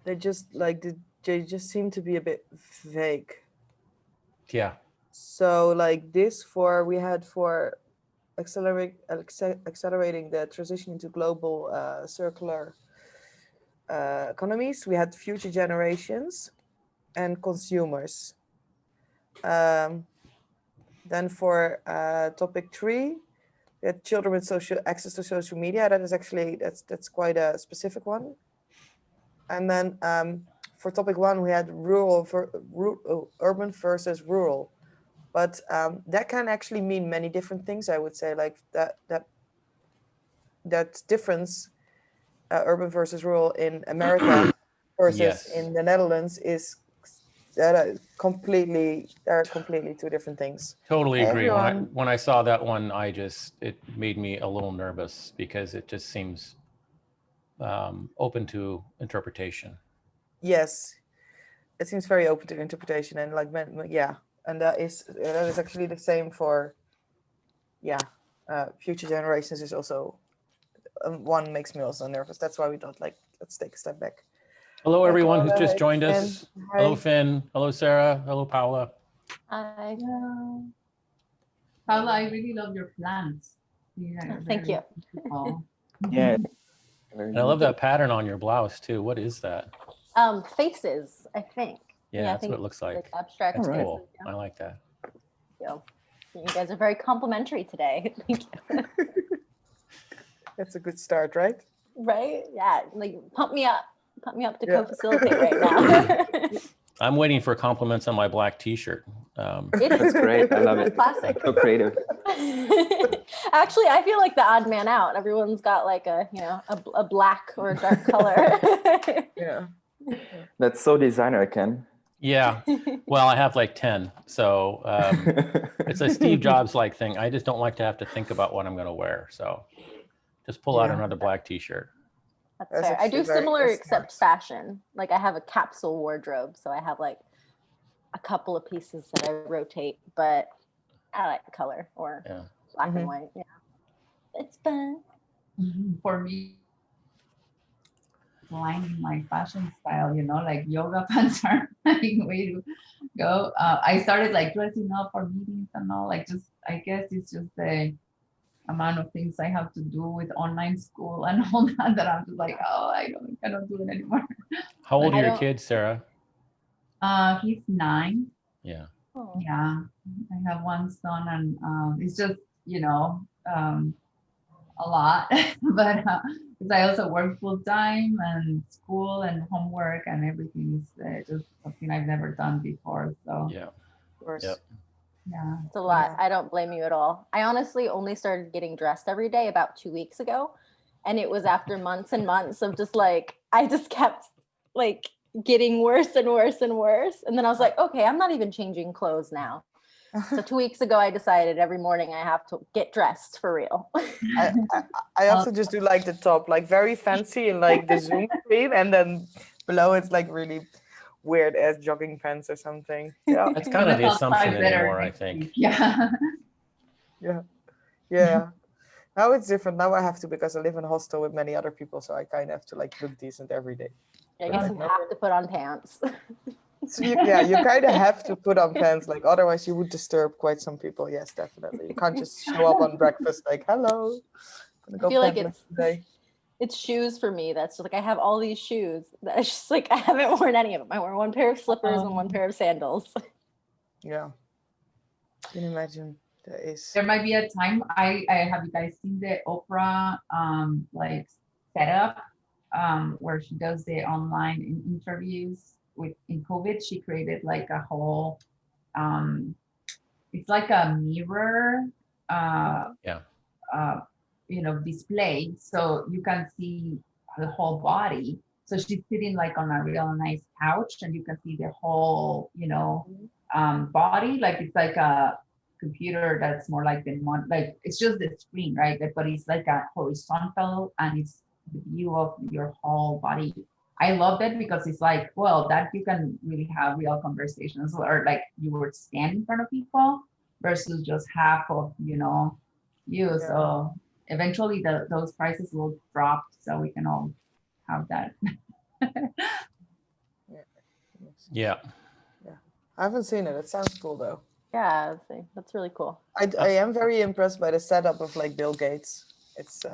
they just like they just seem to be a bit vague. Yeah. So like this we had for accelerating the transition into global circular economies, we had future generations and consumers. Then for topic 3, we had children with access to social media. That is actually that's quite a specific one. And then for topic 1, we had urban versus rural. But that can actually mean many different things, I would say, like that difference, urban versus rural in America versus Yes. in the Netherlands is completely 2 different things. Totally agree. Everyone, When I saw that one, it made me a little nervous because it just seems open to interpretation. yes, it seems very open to interpretation, and like yeah, and that is actually the same for future generations is also one makes me also nervous. That's why we thought like let's take a step back. Hello, everyone who's just Hey, joined us. Finn. Hello, Hi. Finn. Hello, Sarah. Hello, Paula. Hi. Paula, I really love your plants. Thank you. Yeah. And I love that pattern on your blouse too. What is that? Faces, I think. Yeah, I that's think what it looks like. Abstract That's faces. cool. Yeah. I like that. So, you guys are very complimentary today. Thank you. That's a good start, right? Right? Yeah, like pump me up to Yeah. co-facilitate right now. I'm waiting for compliments on my black T-shirt. That's great. I love it. Classic. So creative. Actually, I feel like the odd man out. Everyone's got like a black or a dark color. Yeah. That's so designer, Ken. Yeah. Well, I have like 10. So it's a Steve Jobs like thing. I just don't like to have to think about what I'm going to wear. So just pull out another black T-shirt. That's fair. I do similar except fashion. Like I have a capsule wardrobe. So I have like a couple of pieces that I rotate, but I like color or black and white. Yeah. It's fun. For me, aligning my fashion style, like yoga pants are like way to go. I started like dressing up for meetings and all, like just, I guess it's just the amount of things I have to do with online school and all that I'm just like, oh, I cannot do it anymore. How old are your kids, Sarah? He's 9. Yeah. Oh. Yeah, I have one son, and it's just a lot, but because I also work full time and school and homework and everything is just something I've never done before. So yeah, of course. Yep. Yeah, it's a lot. I don't blame you at all. I honestly only started getting dressed every day about 2 weeks ago, and it was after months and months of just like I just kept like getting worse and worse and worse, and then I was like, okay, I'm not even changing clothes now. So 2 weeks ago, I decided every morning I have to get dressed for real. I also just do like the top, like very fancy and like the Zoom screen, and then below it's like really weird as jogging pants or something. Yeah, that's kind of the assumption anymore, I think. Yeah. Yeah. Now it's different. Now I have to because I live in a hostel with many other people, so I kind of have to like look decent every day. I guess you have to put on pants. So you kind of have to put on pants, like otherwise you would disturb quite some people. Yes, definitely. You can't just show up on breakfast like, hello. I'm gonna go I feel like it's shoes for me. That's just like I have all these shoes. That's just like I haven't worn any of them. I wear one pair of slippers and one pair of sandals. Yeah. Can you imagine? There might be a time I have you guys seen the Oprah like setup where she does the online interviews in COVID. She created like a whole it's like a mirror display, so you can see the whole body. So she's sitting like on a real nice couch and you can see the whole body, like it's like a computer that's more like it's just the screen, right? But it's like a horizontal and it's the view of your whole body. I love that because it's like, well, that you can really have real conversations, or like you would stand in front of people versus just half of you. Yeah. So eventually those prices will drop, so we can all have that. Yeah. I haven't seen it. It sounds cool though. Yeah, that's really cool. I am very impressed by the setup of like Bill Gates. It's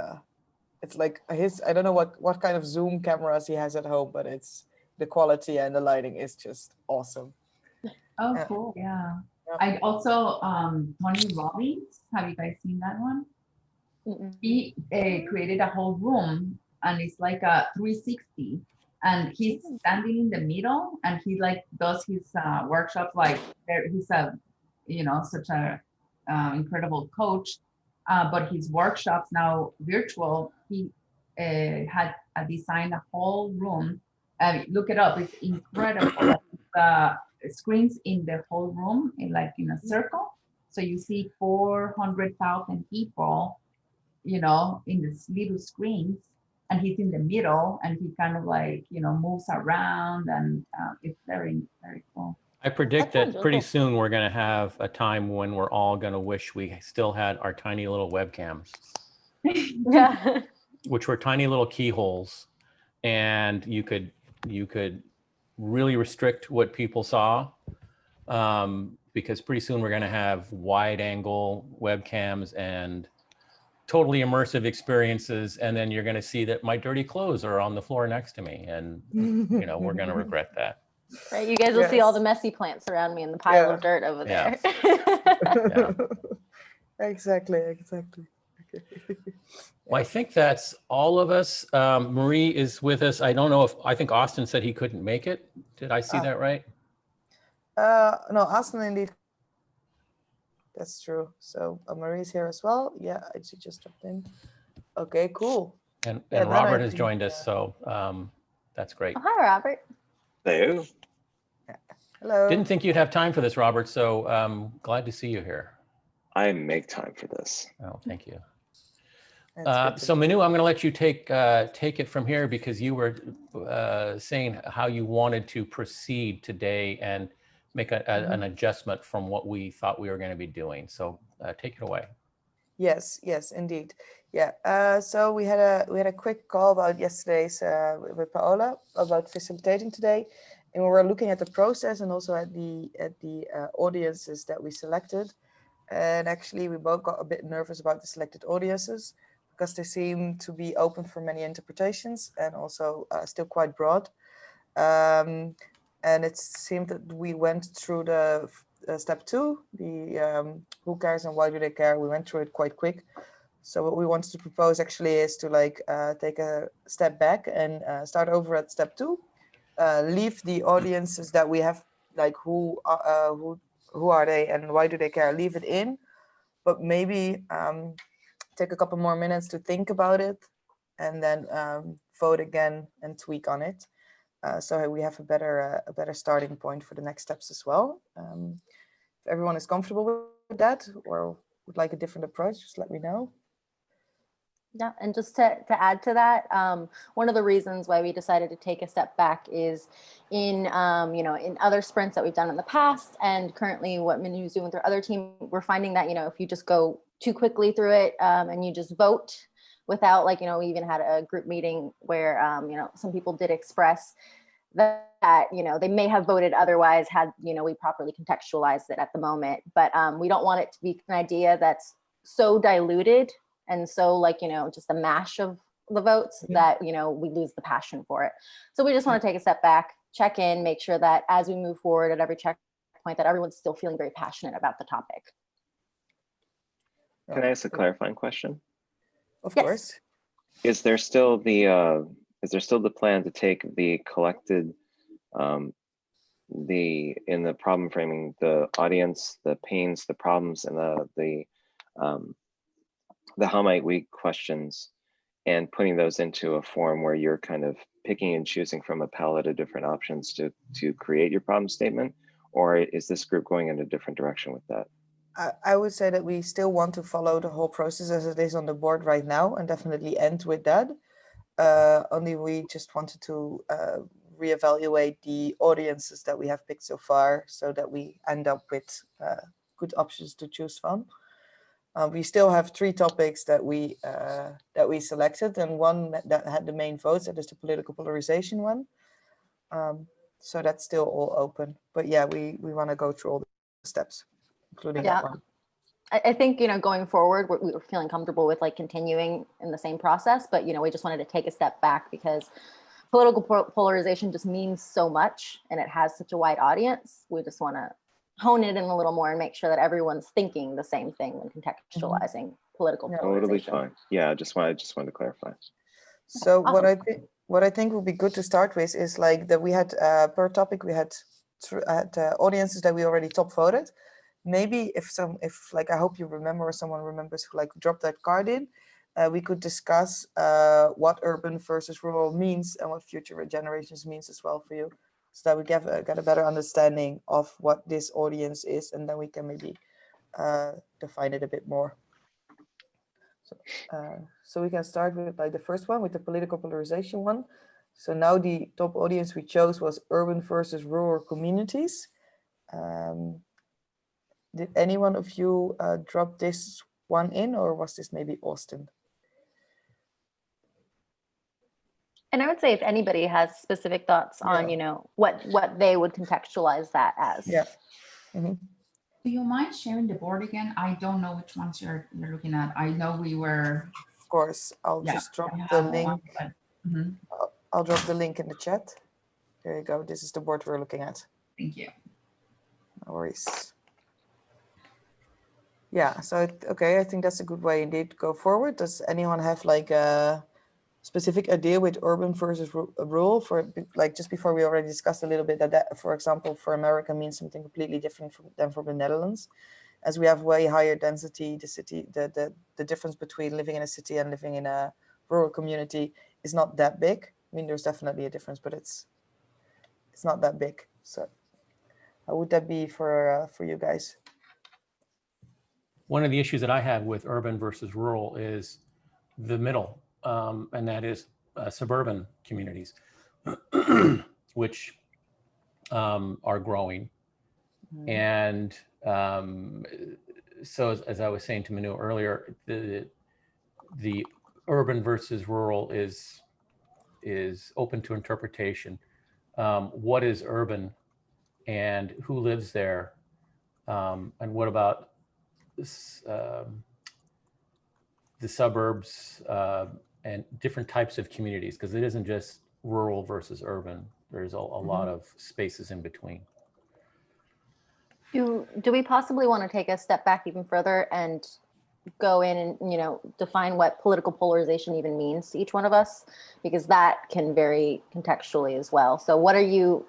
like his, I don't know what kind of zoom cameras he has at home, but it's the quality and the lighting is just awesome. Oh, Yeah. cool. Yeah. Yeah. I also, Tony Robbins, have you guys seen that one? Mm-mm. He created a whole room and it's like a 360 and he's standing in the middle and he like does his workshops like he's a, you know, such a incredible coach, but his workshops now virtual. He had designed a whole room. Look it up, it's incredible. Screens in the whole room like in a circle, so you see 400,000 people, you know, in these little screens, and he's in the middle and he kind of like, you know, moves around, and it's very, very cool. I predict That sounds that really pretty cool. soon we're going to have a time when we're all going to wish we still had our tiny little webcams, Yeah. which were tiny little keyholes, and you could really restrict what people saw, because pretty soon we're going to have wide angle webcams and totally immersive experiences, and then you're going to see that my dirty clothes are on the floor next to me, and you know, we're going to regret that. Right. You guys will see all the Yes. messy plants around me and the pile Yeah. of dirt over Yeah. there. Exactly. Well, I think that's all of us. Marie is with us. I don't know if, I think Austin said he couldn't make it. Did I see that right? No, Austin indeed. That's true. So Marie's here as well. Yeah, she just dropped in. Okay, cool. And Yeah, then Robert I has think, joined us, so that's great. Oh, hi, Robert. Hello. Hello. Didn't think you'd have time for this, Robert, so glad to see you here. I make time for this. Oh, thank you. That's good to So know. Manu, I'm going to let you take it from here, because you were saying how you wanted to proceed today and make an adjustment from what we thought we were going to be doing. So take it away. Yes, indeed. Yeah. So we had a quick call about yesterday's with Paola about facilitating today, and we were looking at the process and also at the audiences that we selected. And actually, we both got a bit nervous about the selected audiences because they seem to be open for many interpretations and also still quite broad. And it seemed that we went through the step 2, the who cares and why do they care. We went through it quite quick. So what we wanted to propose actually is to like take a step back and start over at step 2. Leave the audiences that we have, like who are they and why do they care, leave it in, but maybe take a couple more minutes to think about it and then vote again and tweak on it. So we have a better starting point for the next steps as well. If everyone is comfortable with that or would like a different approach, just let me know. Yeah, and just to add to that, one of the reasons why we decided to take a step back is in in other sprints that we've done in the past, and currently what Manu's doing with our other team, we're finding that if you just go too quickly through it and you just vote without we even had a group meeting where some people did express that they may have voted otherwise had we properly contextualized it at the moment, but we don't want it to be an idea that's so diluted and so just a mash of the votes that we lose the passion for it. So we just want to take a step back, check in, make sure that as we move forward at every checkpoint that everyone's still feeling very passionate about the topic. Can I ask a clarifying question? Of Yes. course. Is there still the plan to take the collected in the problem framing, the audience, the pains, the problems, and the how might we questions, and putting those into a form where you're kind of picking and choosing from a palette of different options to create your problem statement? Or is this group going in a different direction with that? I would say that we still want to follow the whole process as it is on the board right now and definitely end with that. Only we just wanted to reevaluate the audiences that we have picked so far so that we end up with good options to choose from. We still have 3 topics that we selected, and one that had the main votes, that is the political polarization one. So that's still all open. But yeah, we want to go through all the steps, including that one. I think, going forward, we were feeling comfortable with like continuing in the same process, but, we just wanted to take a step back because political polarization just means so much and it has such a wide audience. We just want to hone it in a little more and make sure that everyone's thinking the same thing when contextualizing political polarization. Totally fine. Yeah, I just wanted to clarify. So Awesome. what I think would be good to start with is like that we had per topic we had audiences that we already top voted. Maybe if like I hope you remember or someone remembers who like dropped that card in, we could discuss what urban versus rural means and what future generations means as well for you, so that we get a better understanding of what this audience is, and then we can maybe define it a bit more. So we can start with like the first one, with the political polarization one. So now the top audience we chose was urban versus rural communities. Did any one of you drop this one in, or was this maybe Austin? And I would say if anybody has specific thoughts on, what they would contextualize that as. Yeah. Mm-hmm. Do you mind sharing the board again? I don't know which ones you're looking at. I know we were. Of course, I'll just drop the link. I'll drop the link in the chat. There you go. This is the board we're looking at. Thank you. No worries. Yeah, so okay, I think that's a good way indeed to go forward. Does anyone have like a specific idea with urban versus rural? For like, just before we already discussed a little bit that for example, for America means something completely different than for the Netherlands, as we have way higher density. The difference between living in a city and living in a rural community is not that big. I mean, there's definitely a difference, but it's not that big. So how would that be for you guys? One of the issues that I have with urban versus rural is the middle, and that is suburban communities, which are growing. Mm-hmm. And so as I was saying to Manu earlier, the urban versus rural is open to interpretation. What is urban and who lives there? And what about the suburbs and different types of communities? Because it isn't just rural versus urban. There's a lot of spaces in between. Do we possibly want to take a step back even further and go in and define what political polarization even means to each one of us, because that can vary contextually as well. So what are you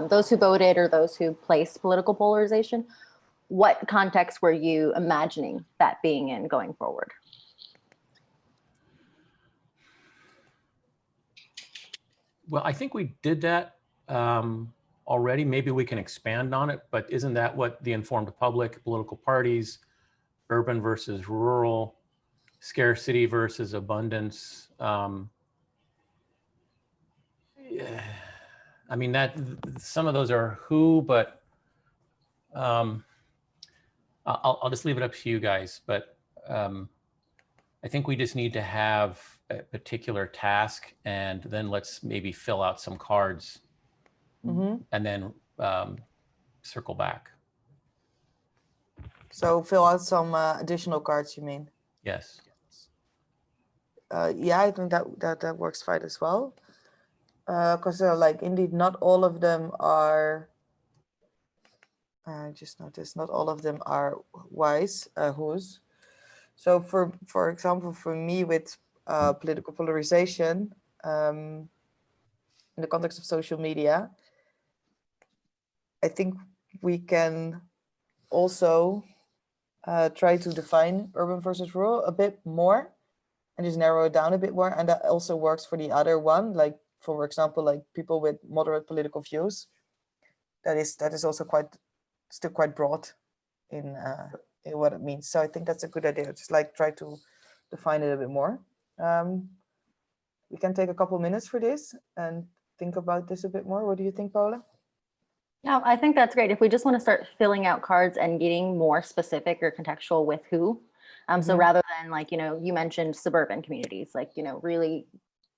those who voted or those who placed political polarization, what context were you imagining that being in going forward? Well, I think we did that already. Maybe we can expand on it, but isn't that what the informed public, political parties, urban versus rural, scarcity versus abundance? Yeah. I mean, that some of those are who, but I'll just leave it up to you guys. But I think we just need to have a particular task, and then let's maybe fill out some cards, and then circle back. So fill out some additional cards, you mean? Yes. Yeah, I think that works fine as well. Because like indeed not all of them are. I just noticed not all of them are wise. Whose? So for example, for me with political polarization, in the context of social media, I think we can also try to define urban versus rural a bit more and just narrow it down a bit more. And that also works for the other one, like for example, like people with moderate political views. That is also still quite broad in what it means. So I think that's a good idea. Just like try to define it a bit more. We can take a couple minutes for this and think about this a bit more. What do you think, Paula? Yeah, I think that's great. If we just want to start filling out cards and getting more specific or contextual with who. So rather than like, you mentioned suburban communities, like, really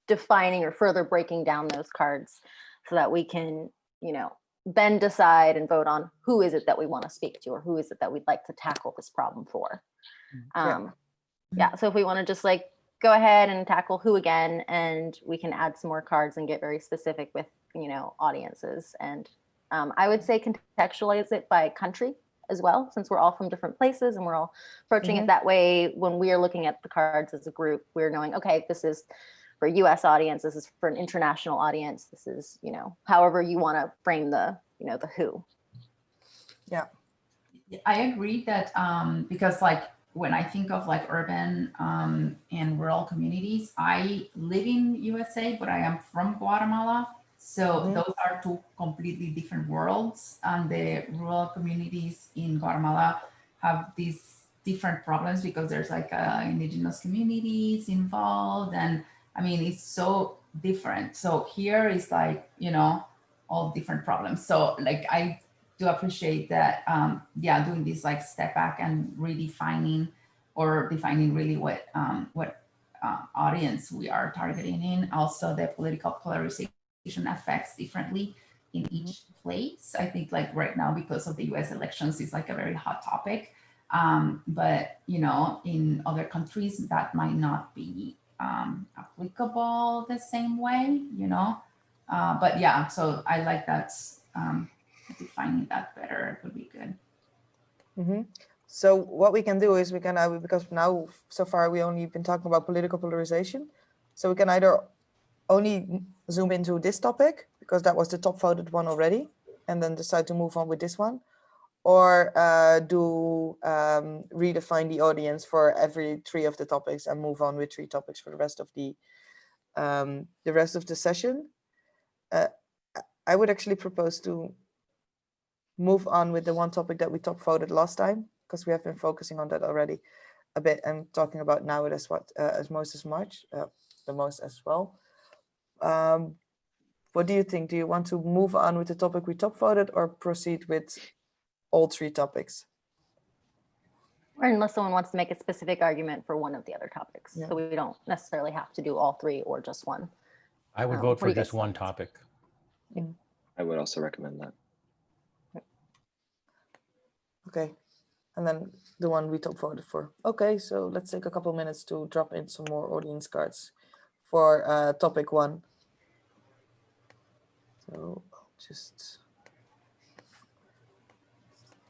defining or further breaking down those cards so that we can then decide and vote on who is it that we want to speak to, or who is it that we'd like to tackle this problem for. So if we want to just like go ahead and tackle who again, and we can add some more cards and get very specific with audiences. And I would say contextualize it by country as well, since we're all from different places and we're all approaching it that way. When we are looking at the cards as a group, we're knowing, okay, this is for US audience, this is for an international audience, this is, however you want to frame the, the who. Yeah. I agree that because like when I think of like urban and rural communities, I live in USA, but I am from Guatemala. So those are two completely different worlds. And the rural communities in Guatemala have these different problems because there's like indigenous communities involved. And I mean, it's so different. So here is like, all different problems. So like, I do appreciate that, doing this like step back and redefining or defining really what audience we are targeting in. Also, the political polarization affects differently in each place. I think like right now, because of the US elections, it's like a very hot topic. But, in other countries that might not be applicable the same way, but yeah, so I like that. Defining that better would be good. So what we can do is we can, because now so far we only been talking about political polarization, so we can either only zoom into this topic because that was the top voted one already, and then decide to move on with this one, or redefine the audience for every 3 of the topics and move on with 3 topics for the rest of the session. I would actually propose to move on with the one topic that we top voted last time, because we have been focusing on that already a bit and talking about now it as the most as well. What do you think? Do you want to move on with the topic we top voted or proceed with all 3 topics? Or unless someone wants to make a specific argument for one of the other topics. So we don't necessarily have to do all 3 or just one. I would vote for just one topic. I would also recommend that. Okay, and then the one we top voted for. Okay, so let's take a couple minutes to drop in some more audience cards for topic 1. So I'll just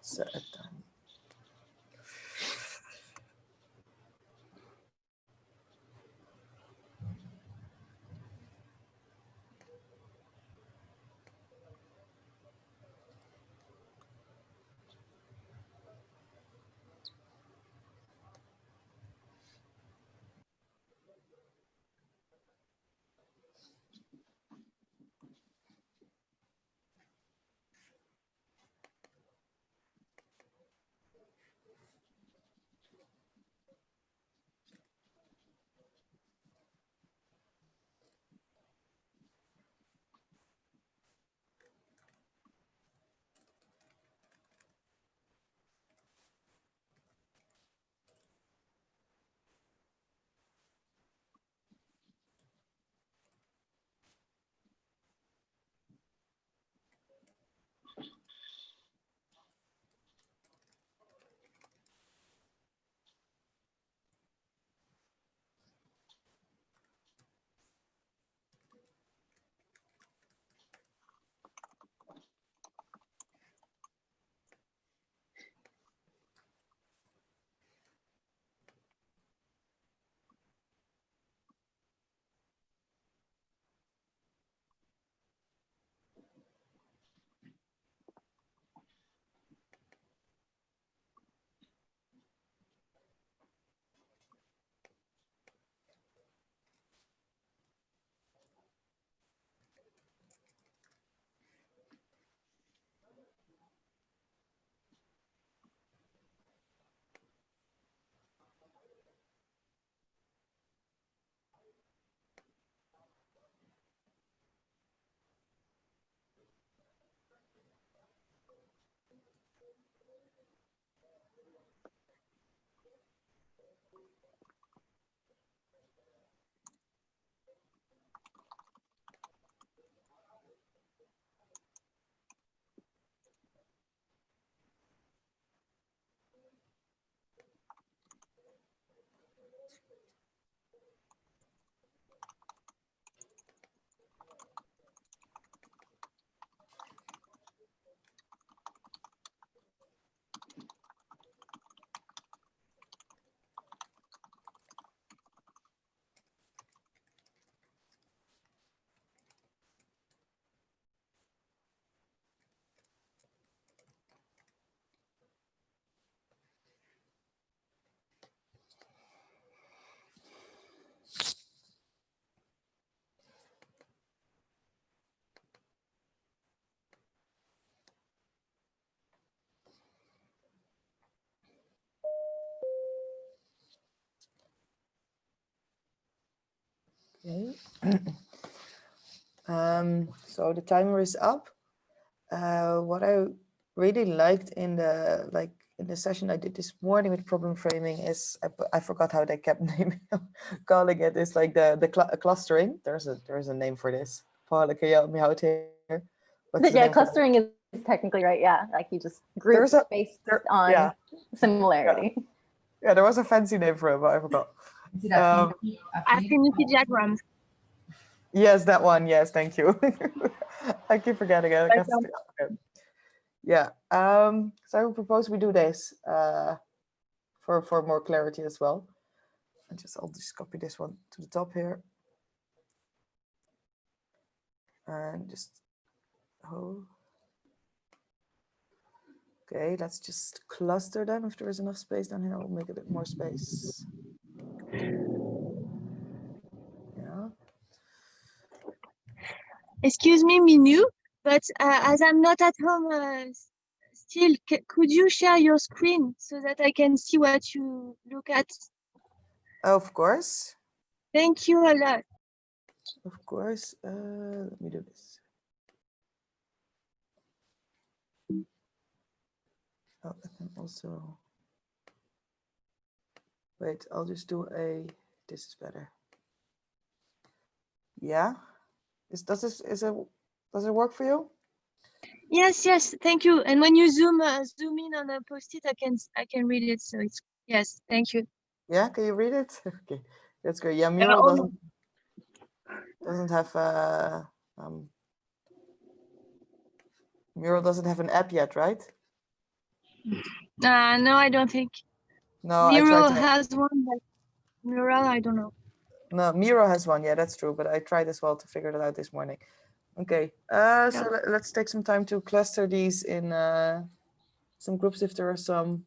set it down. Okay. So the timer is up. What I really liked in the session I did this morning with problem framing is I forgot how they kept naming calling it. It's like the clustering. There's a name for this. Paula, can you help me out here? What's the Yeah, name for that? clustering is technically right. Yeah, like you just group There's a- based there- on yeah. similarity. Yeah, there was a fancy name for it, but I forgot. Is it Affinity diagrams. Yes, that one. Yes, thank you. I keep forgetting it. I guess, Welcome. okay. Yeah. So I would propose we do this for more clarity as well. I'll just copy this one to the top here. And just okay, let's just cluster them. If there is enough space down here, I'll make a bit more space. Yeah. Excuse me, Minu, but as I'm not at home still, could you share your screen so that I can see what you look at? Of course. Thank you a lot. Of course. Let me do this. Oh, I can also wait. I'll just do a. This is better. Yeah. Does it work for you? Yes, yes, thank you. And when you zoom in on a post-it, I can read it. So it's yes, thank you. Yeah. Can you read it? Okay, that's great. Yeah, Mural doesn't have Mural doesn't have an app yet, right? No, I don't think. No, Miro I tried to. has one, but Mural, I don't know. No, Miro has one. Yeah, that's true. But I tried as well to figure that out this morning. Okay. So let's take some time to cluster these in some groups if there are some.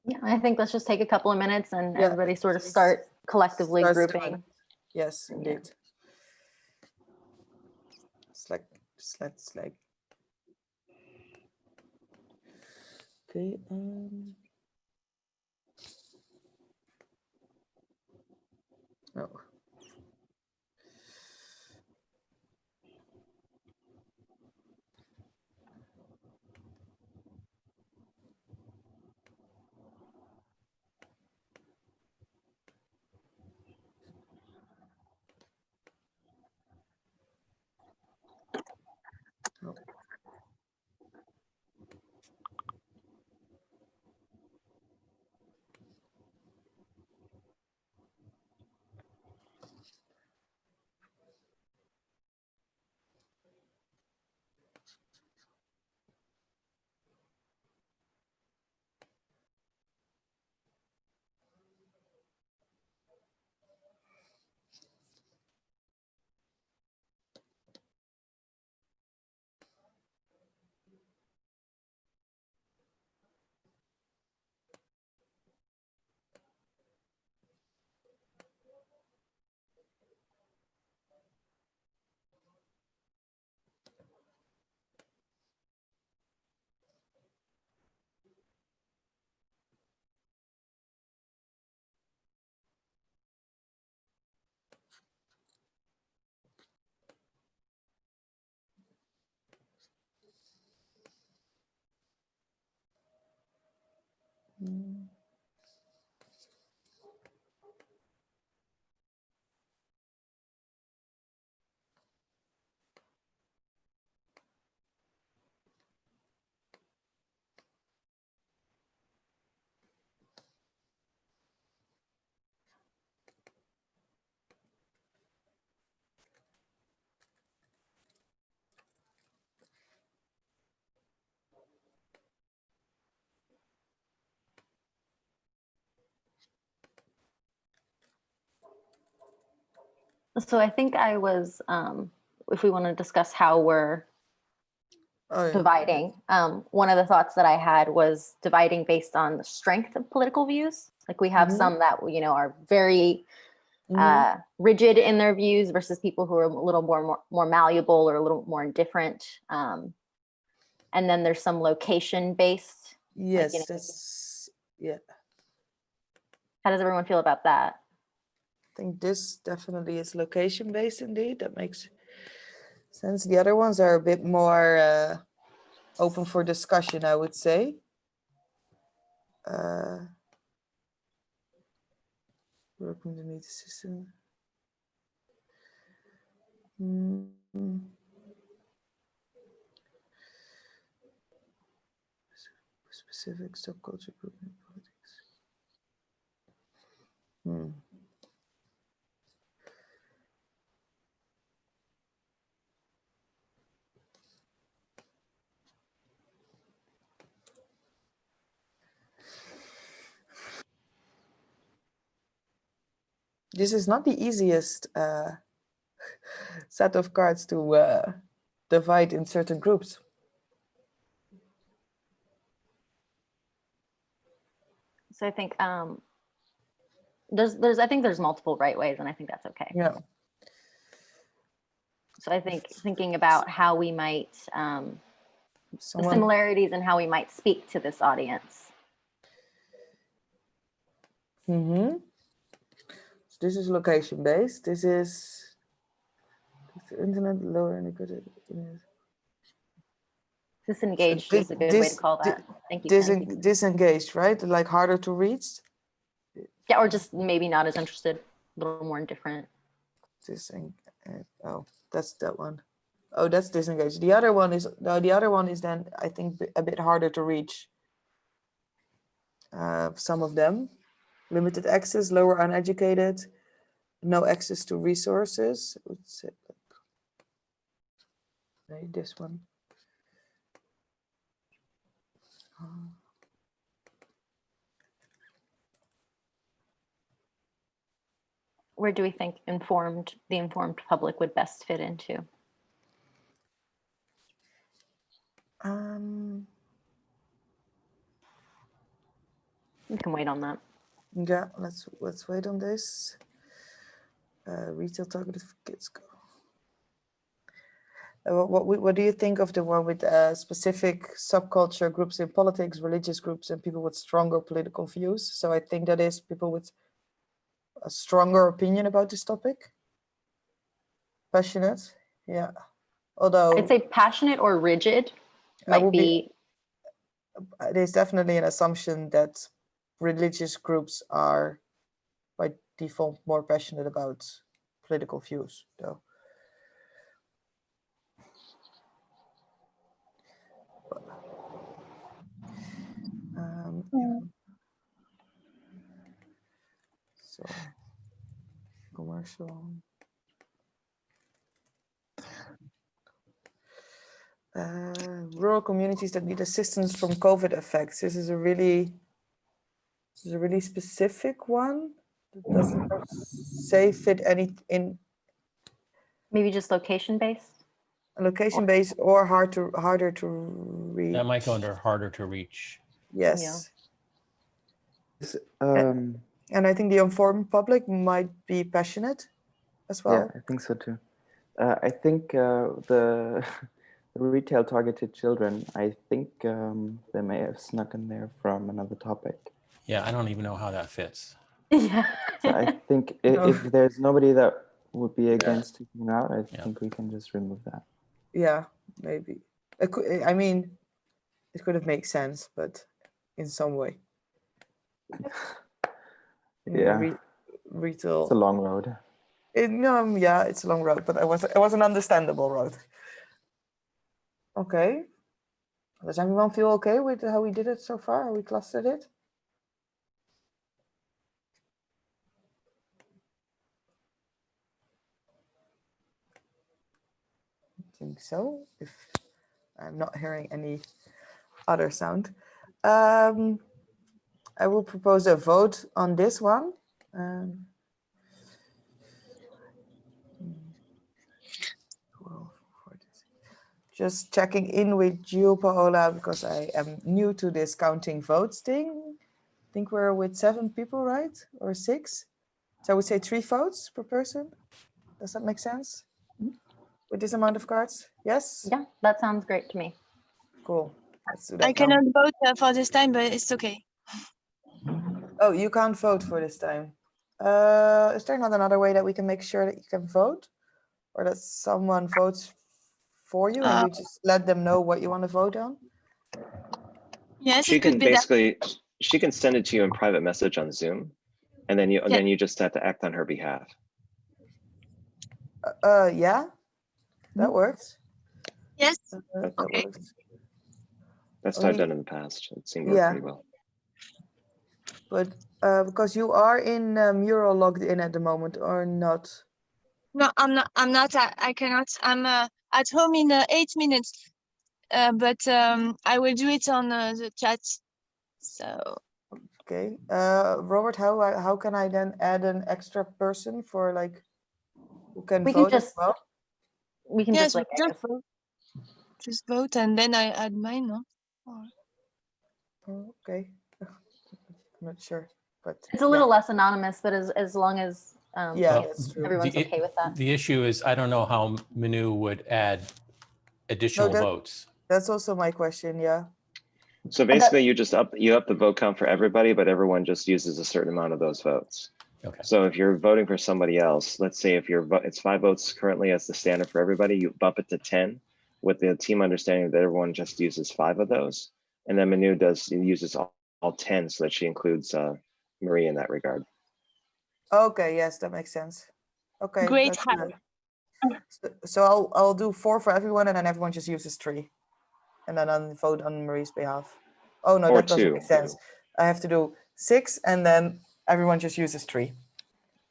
Yeah, I think let's just take a couple of minutes and Yeah, everybody sort of just start collectively start grouping. doing- Yes, indeed. It's like okay. Oh. Oh. Mm. So I think I was, if we want to discuss how we're Oh, yeah. dividing, one of the thoughts that I had was dividing based on the strength of political views. Like we have Mhm. some that, are very Mhm. rigid in their views versus people who are a little more malleable or a little more indifferent. And then there's some location based. Yes, like, that's yeah. How does everyone feel about that? I think this definitely is location based indeed. That makes sense. The other ones are a bit more open for discussion, I would say. Working to meet the system. Specific subculture group in politics. This is not the easiest set of cards to divide in certain groups. So I think there's multiple right ways, and I think that's okay. Yeah. So I think thinking about how we might the similarities and how we might speak to this audience. So this is location based. This is the internet lower and good. Disengaged is a good way to call that. Thank you. Disengaged, right? Like harder to reach. Yeah, or just maybe not as interested, a little more indifferent. Oh, that's that one. Oh, that's disengaged. The other one is then I think a bit harder to reach. Some of them, limited access, lower uneducated, no access to resources. Let's say maybe this one. Where do we think the informed public would best fit into? We can wait on that. Yeah, let's wait on this. Retail targeted for kids. Go. What do you think of the one with specific subculture groups in politics, religious groups, and people with stronger political views? So I think that is people with a stronger opinion about this topic. Passionate, yeah. Although I'd say passionate or rigid might be. There's definitely an assumption that religious groups are by default more passionate about political views, though. So commercial. Rural communities that need assistance from COVID effects. This is a really specific one. It doesn't say fit any in. Maybe just location based. Location based or harder to reach. That might go under harder to reach. Yes. Yeah. And I think the informed public might be passionate as well. Yeah, I think so too. I think the retail targeted children, I think they may have snuck in there from another topic. Yeah, I don't even know how that fits. Yeah. So I think if there's nobody that would be against taking out, I think we can just remove that. Yeah, maybe. I mean, it could have made sense, but in some way. Yeah. Retail. It's a long road. Yeah, it's a long road, but it was an understandable road. Okay. Does everyone feel okay with how we did it so far? How we clustered it? I think so. If I'm not hearing any other sound. I will propose a vote on this one. Just checking in with you, Paola, because I am new to this counting votes thing. I think we're with 7 people, right? Or 6? So I would say 3 votes per person. Does that make sense? With this amount of cards? Yes? Yeah, that sounds great to me. Cool. Let's do that I cannot vote for this time, but it's okay. Oh, you can't vote for this time. Is there not another way that we can make sure that you can vote, or that someone votes for you and you just let them know what you want to vote on? Yes, She it could can be that. basically, she can send it to you in private message on Zoom, and then you just have to act on her behalf. Yeah, that works. Yes. That Okay. works. That's what I've done in the past. It seemed to work Yeah. pretty well. But because you are in Mural logged in at the moment, or not? No, I'm not. I'm not. I cannot. I'm at home in 8 minutes. But I will do it on the chat. So Okay. Robert, how can I then add an extra person for like who can We can vote as just well? we can yes, just like just vote, and then I add mine. No. Oh, okay. I'm not sure, but it's a little less anonymous, but as long as yeah, Well, that's true. everyone's okay with that. The issue is, I don't know how Manu would add additional that- votes. That's also my question. Yeah. So basically, you just up the vote count for everybody, but everyone just uses a certain amount of those votes. Okay. So if you're voting for somebody else, let's say if it's 5 votes currently as the standard for everybody, you bump it to 10 with the team understanding that everyone just uses 5 of those. And then Manu uses all 10 so that she includes Marie in that regard. Okay. Yes, that makes sense. Okay. Great that's hack. good. So I'll do 4 for everyone, and then everyone just uses 3, and then I'll vote on Marie's behalf. Oh no, Or that doesn't 2. make sense. I have to do 6, and then everyone just uses 3.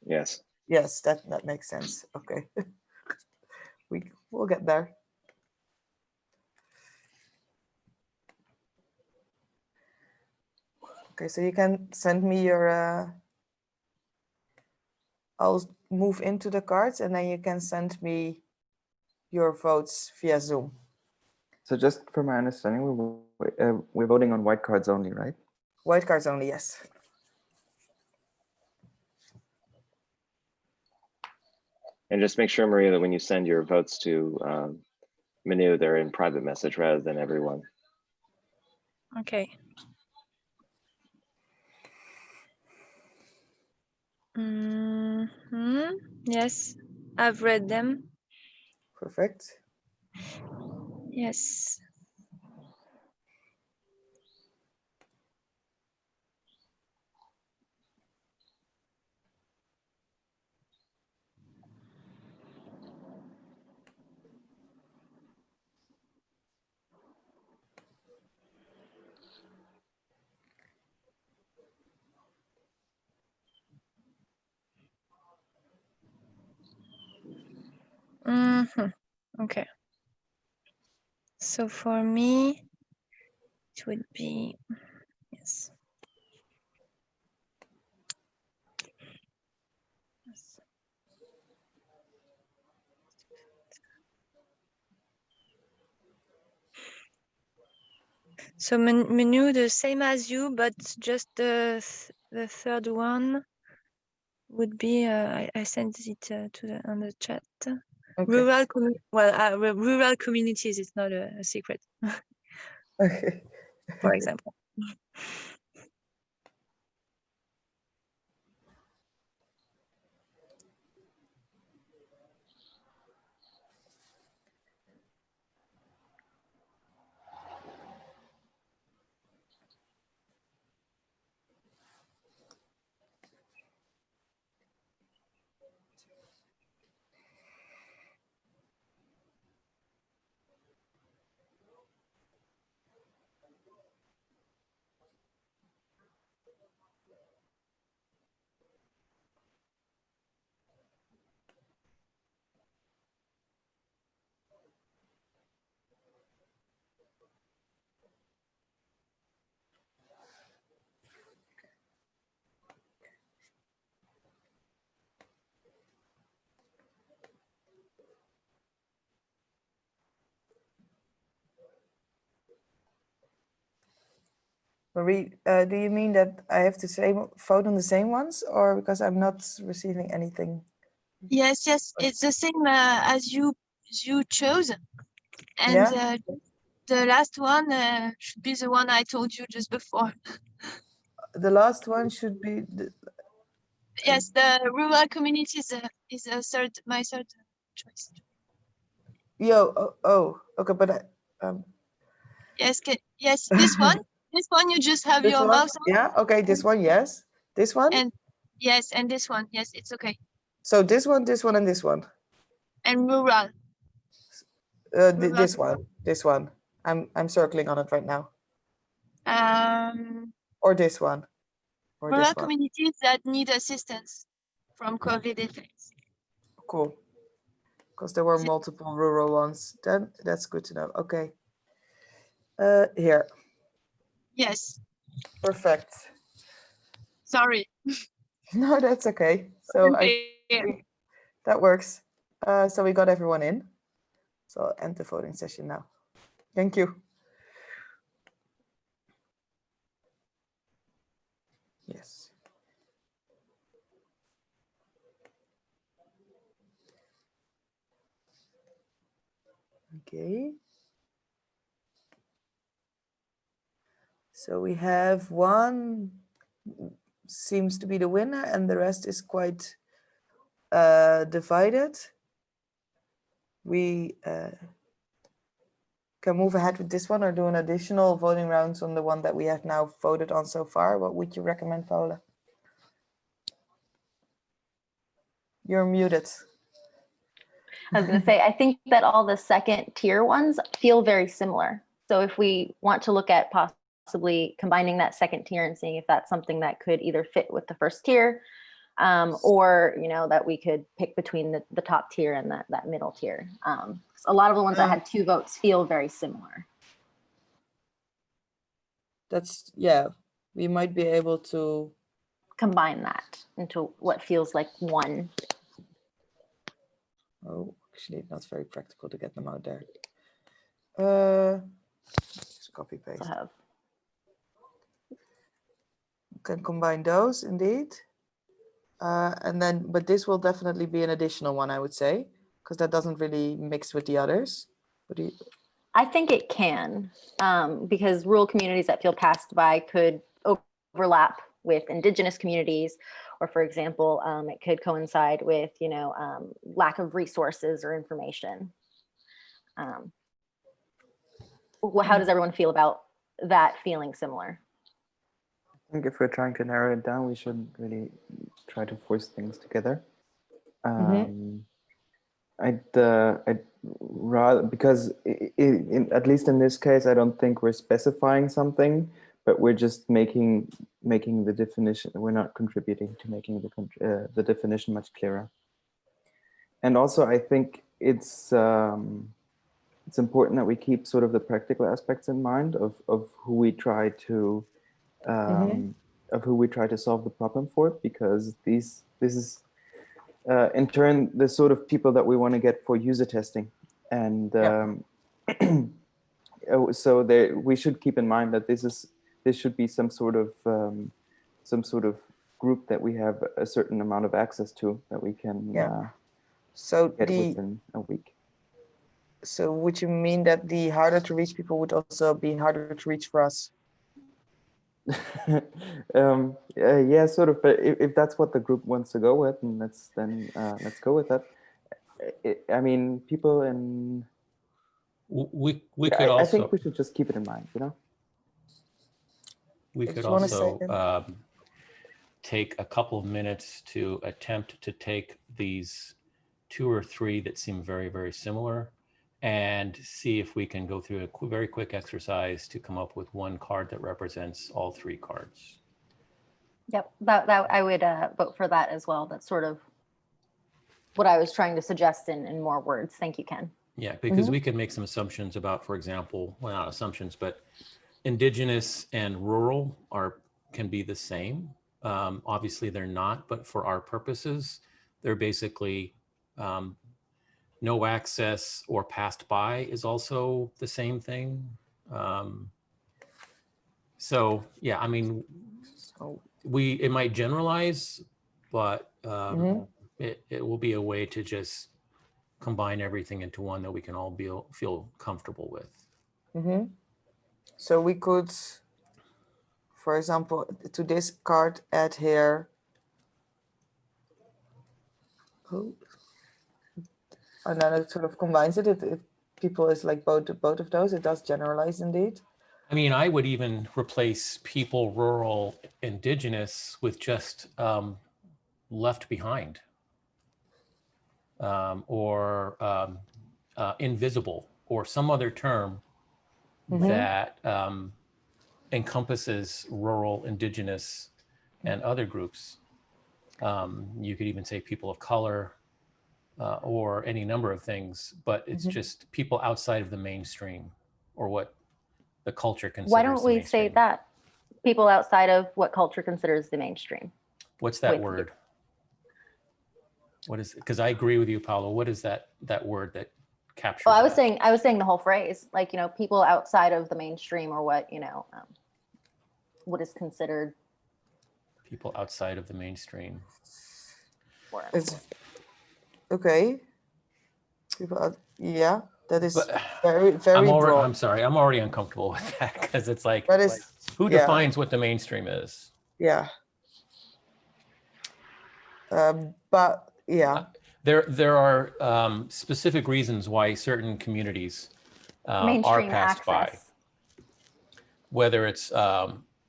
Yes. Yes, that makes sense. Okay. We'll get there. Okay, so you can send me your I'll move into the cards, and then you can send me your votes via Zoom. So just for my understanding, we're voting on white cards only, right? White cards only, yes. And just make sure, Maria, that when you send your votes to Manu, they're in private message rather than everyone. Okay. Yes, I've read them. Perfect. Yes. Okay. So for me, it would be, yes. So menu the same as you, but just the third one would be I sent it on the chat. Okay. Rural communities is not a secret. Okay. For example. Marie, do you mean that I have to vote on the same ones, or because I'm not receiving anything? Yes, it's the same as you chose, and Yeah? the last one should be the one I told you just before. the last one should be Yes, the rural communities is my third choice. Okay, but Yes, yes, this one. This one you just have this your one? mouse on. Yeah, okay, this one, yes. This one? And yes, and this one. Yes, it's okay. So this one, and this one. And rural. This one. I'm circling on it right now. Or this one. Or Rural this one. communities that need assistance from COVID effects. Cool. Because there were multiple rural ones. Then that's good to know. Okay. Here. Yes. Perfect. Sorry. No, that's okay. So that works. So we got everyone in. So I'll end the voting session now. Thank you. Yes. Okay. So we have one seems to be the winner and the rest is quite divided. We can move ahead with this one or do an additional voting rounds on the one that we have now voted on so far. What would you recommend, Paula? You're muted. I was going to say, I think that all the second tier ones feel very similar. So if we want to look at possibly combining that second tier and seeing if that's something that could either fit with the first tier, or that we could pick between the top tier and that middle tier. A lot of the ones that had 2 votes feel very similar. We might be able to combine that into what feels like one. Oh, actually, not very practical to get them out there. Just copy paste. Can combine those indeed. And then, but this will definitely be an additional one, I would say, because that doesn't really mix with the others. What do you? I think it can, because rural communities that feel passed by could overlap with indigenous communities, or for example, it could coincide with, lack of resources or information. How does everyone feel about that feeling similar? I think if we're trying to narrow it down, we shouldn't really try to force things together. I'd rather, because at least in this case, I don't think we're specifying something, but we're just making the definition. We're not contributing to making the definition much clearer. And also, I think it's important that we keep sort of the practical aspects in mind of who we try to solve the problem for, because this is in turn the sort of people that we want to get for user testing, and so we should keep in mind that this should be some sort of group that we have a certain amount of access to, that we can so get within a week. So would you mean that the harder to reach people would also be harder to reach for us? Yeah, sort of. But if that's what the group wants to go with, and let's go with that. I mean, people in. We could also. I think we should just keep it in mind, We could also take a couple of minutes to attempt to take these 2 or 3 that seem very, very similar, and see if we can go through a very quick exercise to come up with one card that represents all 3 cards. Yep, that I would vote for that as well. That's sort of what I was trying to suggest in more words. Thank you, Ken. Yeah, because we can make some assumptions about, for example, well, not assumptions, but indigenous and rural can be the same. Obviously, they're not, but for our purposes, they're basically no access or passed by is also the same thing. So yeah, I mean, it might generalize, but it will be a way to just combine everything into one that we can all feel comfortable with. So we could, for example, to this card, add here. Oh. And then it sort of combines it. It people is like both of those. It does generalize indeed. I mean, I would even replace people, rural, indigenous with just left behind, or invisible, or some other term that encompasses rural, indigenous, and other groups. You could even say people of color, or any number of things, but it's just people outside of the mainstream, or what the culture considers. Why don't the we mainstream. say that? People outside of what culture considers the mainstream. What's that Wait. word? What is it? Because I agree with you, Paolo. What is that word that captures? Well, I was that? saying the whole phrase, like, you know, people outside of the mainstream, or what, you know, what is considered People outside of the mainstream. or It's okay. People, yeah, that is But very broad. I'm sorry, I'm already uncomfortable with that, because it's like, That is who yeah. defines what the mainstream is? Yeah. But yeah. There are specific reasons why certain communities are mainstream passed by, access. whether it's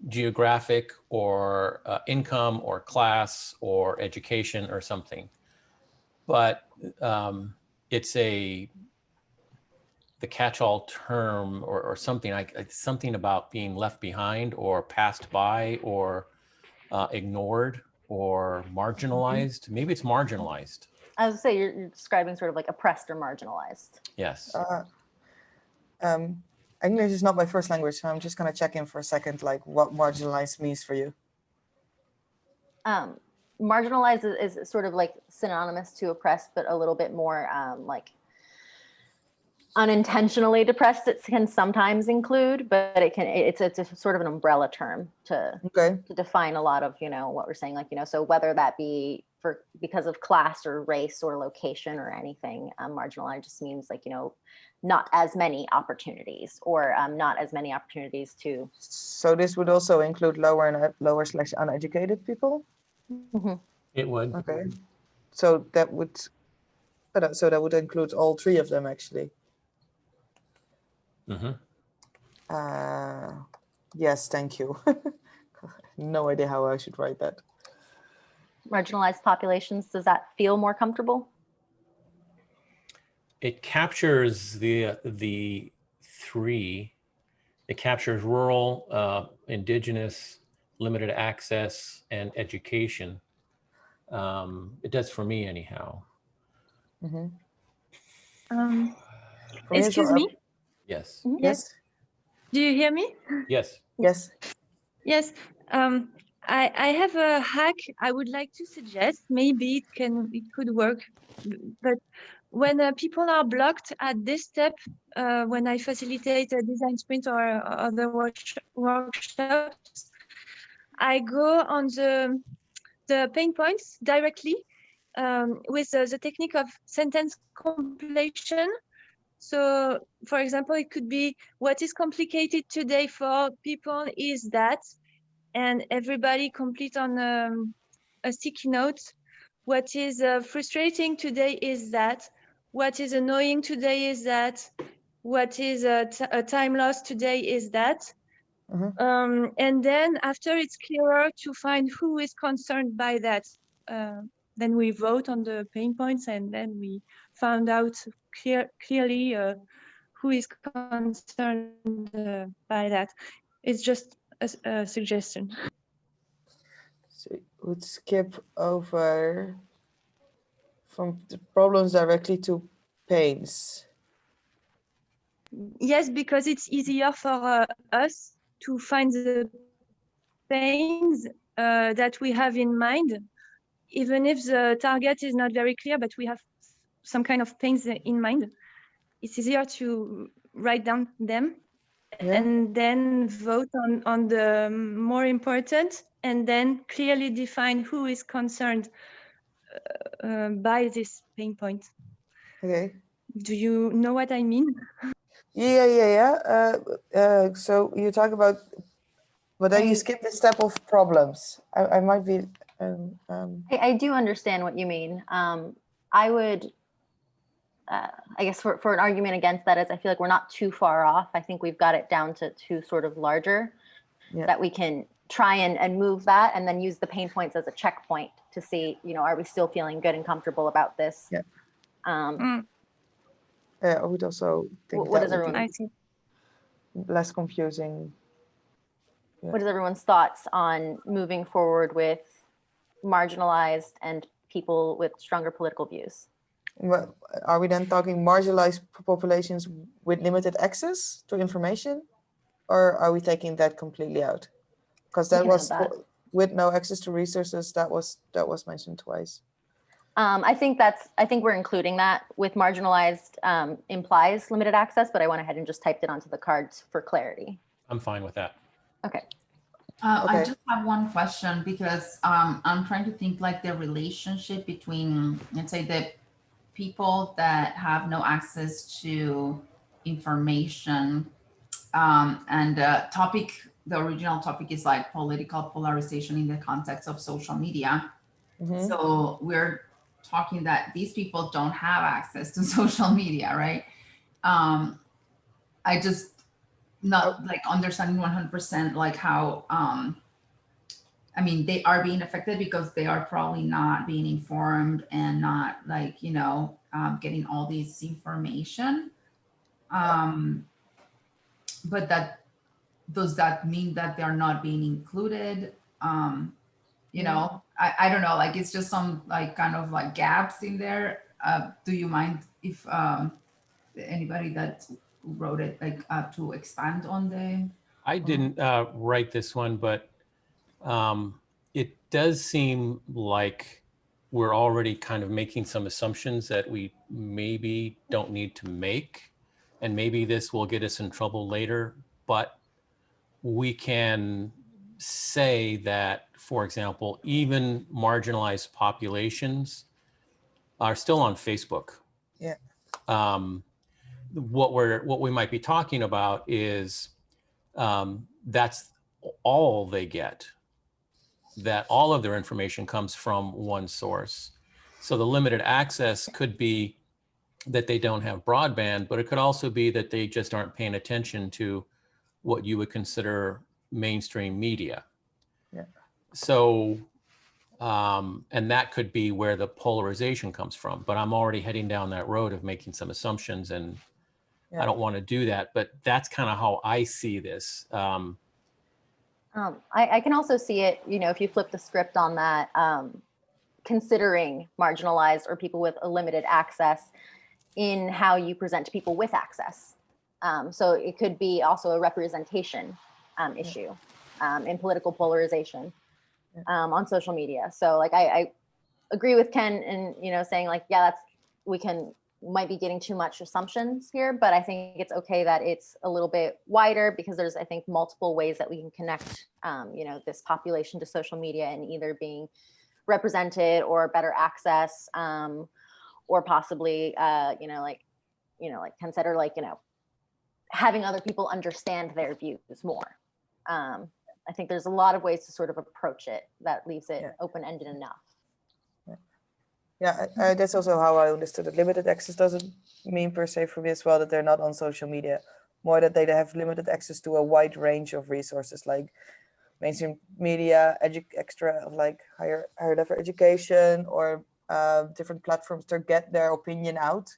geographic, or income, or class, or education, or something. But it's the catch-all term, or something like something about being left behind, or passed by, or ignored, or marginalized. Maybe it's marginalized. I was gonna say you're describing sort of like oppressed or marginalized. Yes. English is not my first language, so I'm just gonna check in for a second, like what marginalized means for you. Marginalized is sort of like synonymous to oppressed, but a little bit more like unintentionally depressed. It can sometimes include, but it's a sort of an umbrella term to define a lot of, you know, what we're saying, like, you know, so whether that be because of class or race or location or anything, marginalized just means, like, you know, not as many opportunities, or not as many opportunities to. So this would also include lower/uneducated people? Mm-hmm. It would. Okay. So that would include all three of them, actually. Mm-hmm. Yes, thank you. No idea how I should write that. Marginalized populations, does that feel more comfortable? It captures the three. It captures rural, indigenous, limited access, and education. It does for me, anyhow. Excuse me? Yes. Mm-hmm. Yes. Do you hear me? Yes. Yes. Yes. I have a hack I would like to suggest. Maybe it could work. But when people are blocked at this step, when I facilitate a design sprint or other workshops, I go on the pain points directly with the technique of sentence completion. So, for example, it could be, what is complicated today for people is that, and everybody complete on a sticky note. What is frustrating today is that. What is annoying today is that. What is a time loss today is that. And then after it's clearer to find who is concerned by that. Then we vote on the pain points, and then we found out clearly who is concerned by that. It's just a suggestion. So it would skip over from the problems directly to pains. Yes, because it's easier for us to find the pains that we have in mind, even if the target is not very clear, but we have some kind of pains in mind. It's easier to write down them and then vote on the more important, and then clearly define who is concerned by this pain point. Okay. Do you know what I mean? Yeah. So you talk about But then you I- skip the step of problems. I might be. I do understand what you mean. I would, I guess for an argument against that is I feel like we're not too far off. I think we've got it down to two sort of larger that we can try and move that and then use the pain points as a checkpoint to see, are we still feeling good and comfortable about this? Yeah. Mm, I would also think What that is would everyone? be I see. less confusing. What is everyone's thoughts on moving forward with marginalized and people with stronger political views? Well, are we then talking marginalized populations with limited access to information, or are we taking that completely out? Because that can add was that. with no access to resources. That was mentioned twice. I think we're including that with marginalized implies limited access, but I went ahead and just typed it onto the cards for clarity. I'm fine with that. Okay. I Okay. just have one question because I'm trying to think like the relationship between, let's say, the people that have no access to information and the original topic is like political polarization in the context of social media. Mhm. So we're talking that these people don't have access to social media, right? I just not like understanding 100% like how I mean they are being affected because they are probably not being informed and not like getting all this information, but that does that mean that they're not being included? I don't know, like it's just some like kind of like gaps in there. Do you mind if anybody that wrote it like to expand on the I didn't write this one, but it does seem like we're already kind of making some assumptions that we maybe don't need to make. And maybe this will get us in trouble later, but we can say that, for example, even marginalized populations are still on Facebook. Yeah. What we might be talking about is that's all they get, that all of their information comes from one source. So the limited access could be that they don't have broadband, but it could also be that they just aren't paying attention to what you would consider mainstream media. Yeah. So, and that could be where the polarization comes from, but I'm already heading down that road of making some assumptions, and I don't want to do that, but that's kind of how I see this. I can also see it, if you flip the script on that, considering marginalized or people with a limited access in how you present to people with access. So it could be also a representation issue in political polarization on social media. So like I agree with Ken in saying like, yeah, might be getting too much assumptions here, but I think it's okay that it's a little bit wider because there's, I think, multiple ways that we can connect, this population to social media and either being represented or better access, or possibly, like Ken said, or like, having other people understand their views more. I think there's a lot of ways to sort of approach it that leaves it open-ended enough. Yeah, that's also how I understood it. Limited access doesn't mean per se for me as well that they're not on social media, more that they have limited access to a wide range of resources like mainstream media, extra like higher level education, or different platforms to get their opinion out.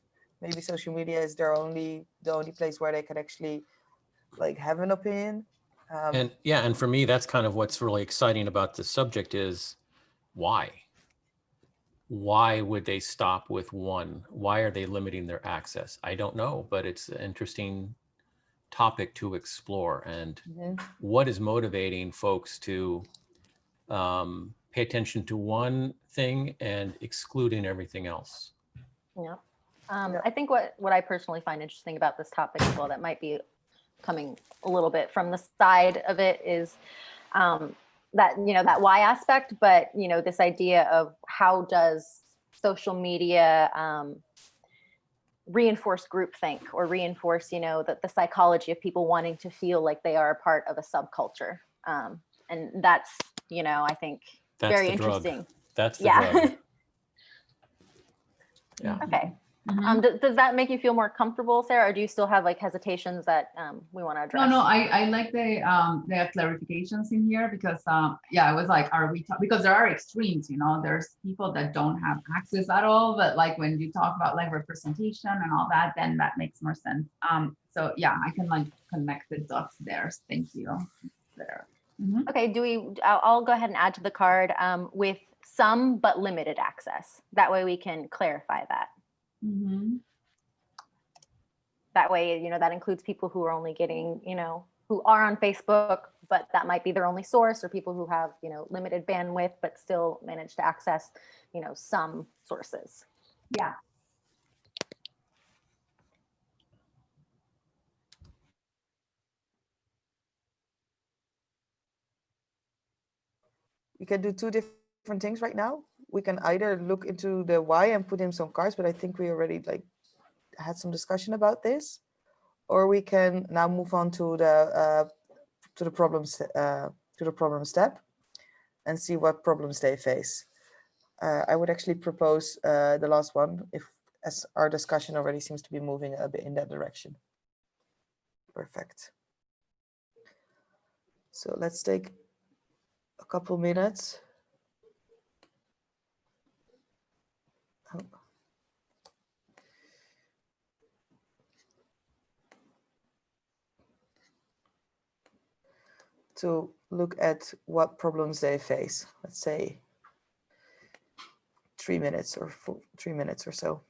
Maybe social media is the only place where they can actually like have an opinion. And for me, that's kind of what's really exciting about this subject is why? Why would they stop with one? Why are they limiting their access? I don't know, but it's an interesting topic to explore. And what is motivating folks to pay attention to one thing and excluding everything else? Yeah. I think what I personally find interesting about this topic as well, that might be coming a little bit from the side of it, is that that why aspect, but this idea of how does social media reinforce groupthink or reinforce the psychology of people wanting to feel like they are a part of a subculture, And that's, you know, I think That's very the drug. interesting. That's the Yeah. drug. Yeah. Okay. Mhm. Does that make you feel more comfortable, Sarah, or do you still have like hesitations that we want to No, address? no, I like the clarifications in here because yeah, I was like, are we because there are extremes, you know, there's people that don't have access at all, but like when you talk about like representation and all that, then that makes more sense. So yeah, I can like connect the dots there. Thank you. There. Mhm. Okay, I'll go ahead and add to the card with some but limited access. That way we can clarify that. Mhm. That way, you know, that includes people who are only getting, you know, who are on Facebook, but that might be their only source, or people who have, you know, limited bandwidth, but still manage to access, you know, some sources. Yeah. We can do two different things right now. We can either look into the why and put in some cards, but I think we already like had some discussion about this, or we can now move on to the problem step and see what problems they face. I would actually propose the last one, as our discussion already seems to be moving a bit in that direction. Perfect. So let's take a couple minutes. Oh. To look at what problems they face. Let's say 3 minutes or 3 minutes or so.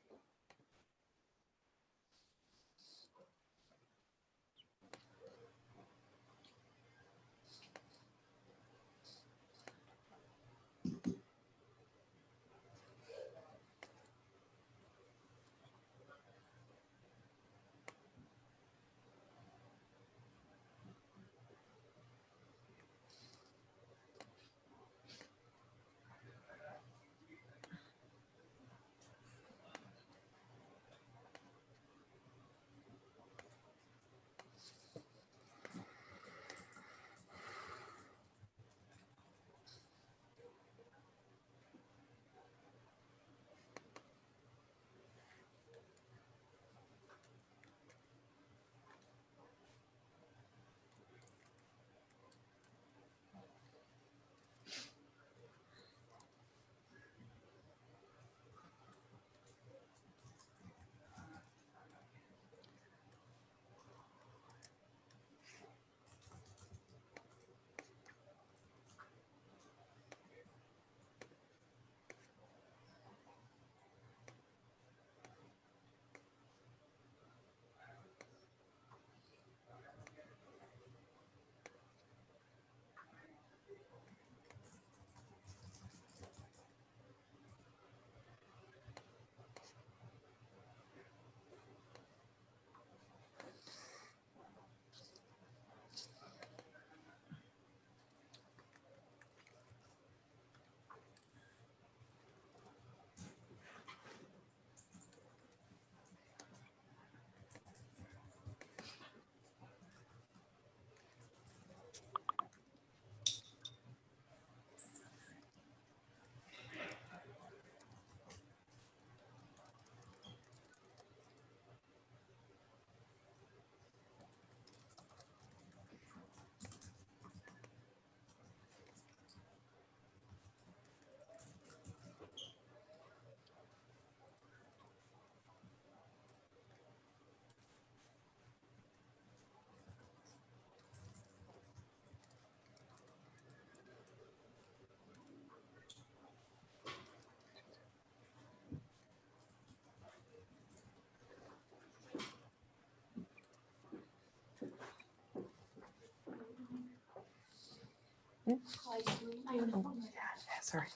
Sorry.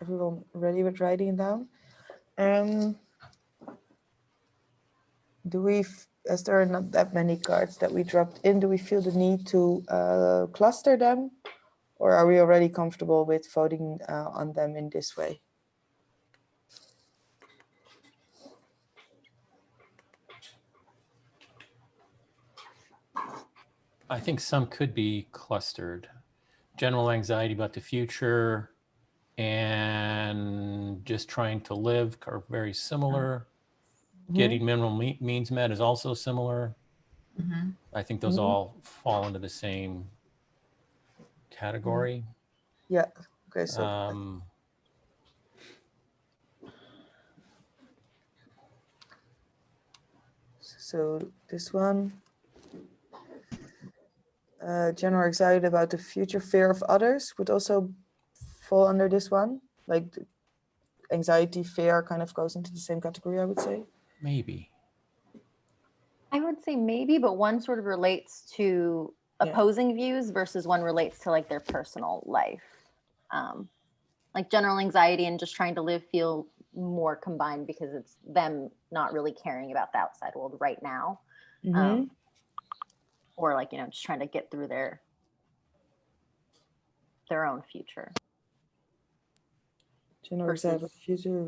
everyone ready with writing it down? Do we, as there are not that many cards that we dropped in, do we feel the need to cluster them? Or are we already comfortable with voting on them in this way? I think some could be clustered. General anxiety about the future and just trying to live are very similar. Getting minimum means met is also similar. I think those all fall into the same category. Yeah. Okay. So. So this one. General anxiety about the future, fear of others would also fall under this one. Like anxiety, fear kind of goes into the same category, I would say. Maybe. I would say maybe, but one sort of relates to opposing views versus one relates to like their personal life. Like general anxiety and just trying to live feel more combined because it's them not really caring about the outside world right now. Or like, you know, just trying to get through their own future. General anxiety about the future.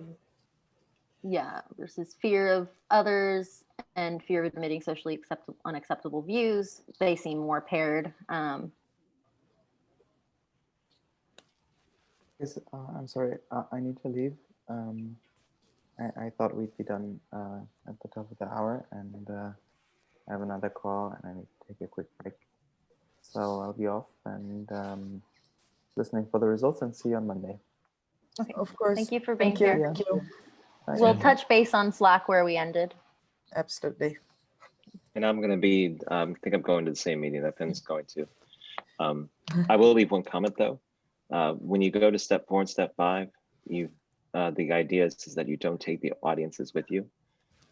Yeah, versus fear of others and fear of admitting socially unacceptable views. They seem more paired. Yes, I'm sorry, I need to leave. I thought we'd be done at the top of the hour, and I have another call, and I need to take a quick break. So I'll be off and listening for the results, and see you on Monday. Okay, of course. Thank you for being here. here. Thank you. We'll touch base on Slack where we ended. Absolutely. And I'm going to be, I think I'm going to the same meeting that Finn's going to. I will leave one comment though. When you go to step 4 and step 5, the idea is that you don't take the audiences with you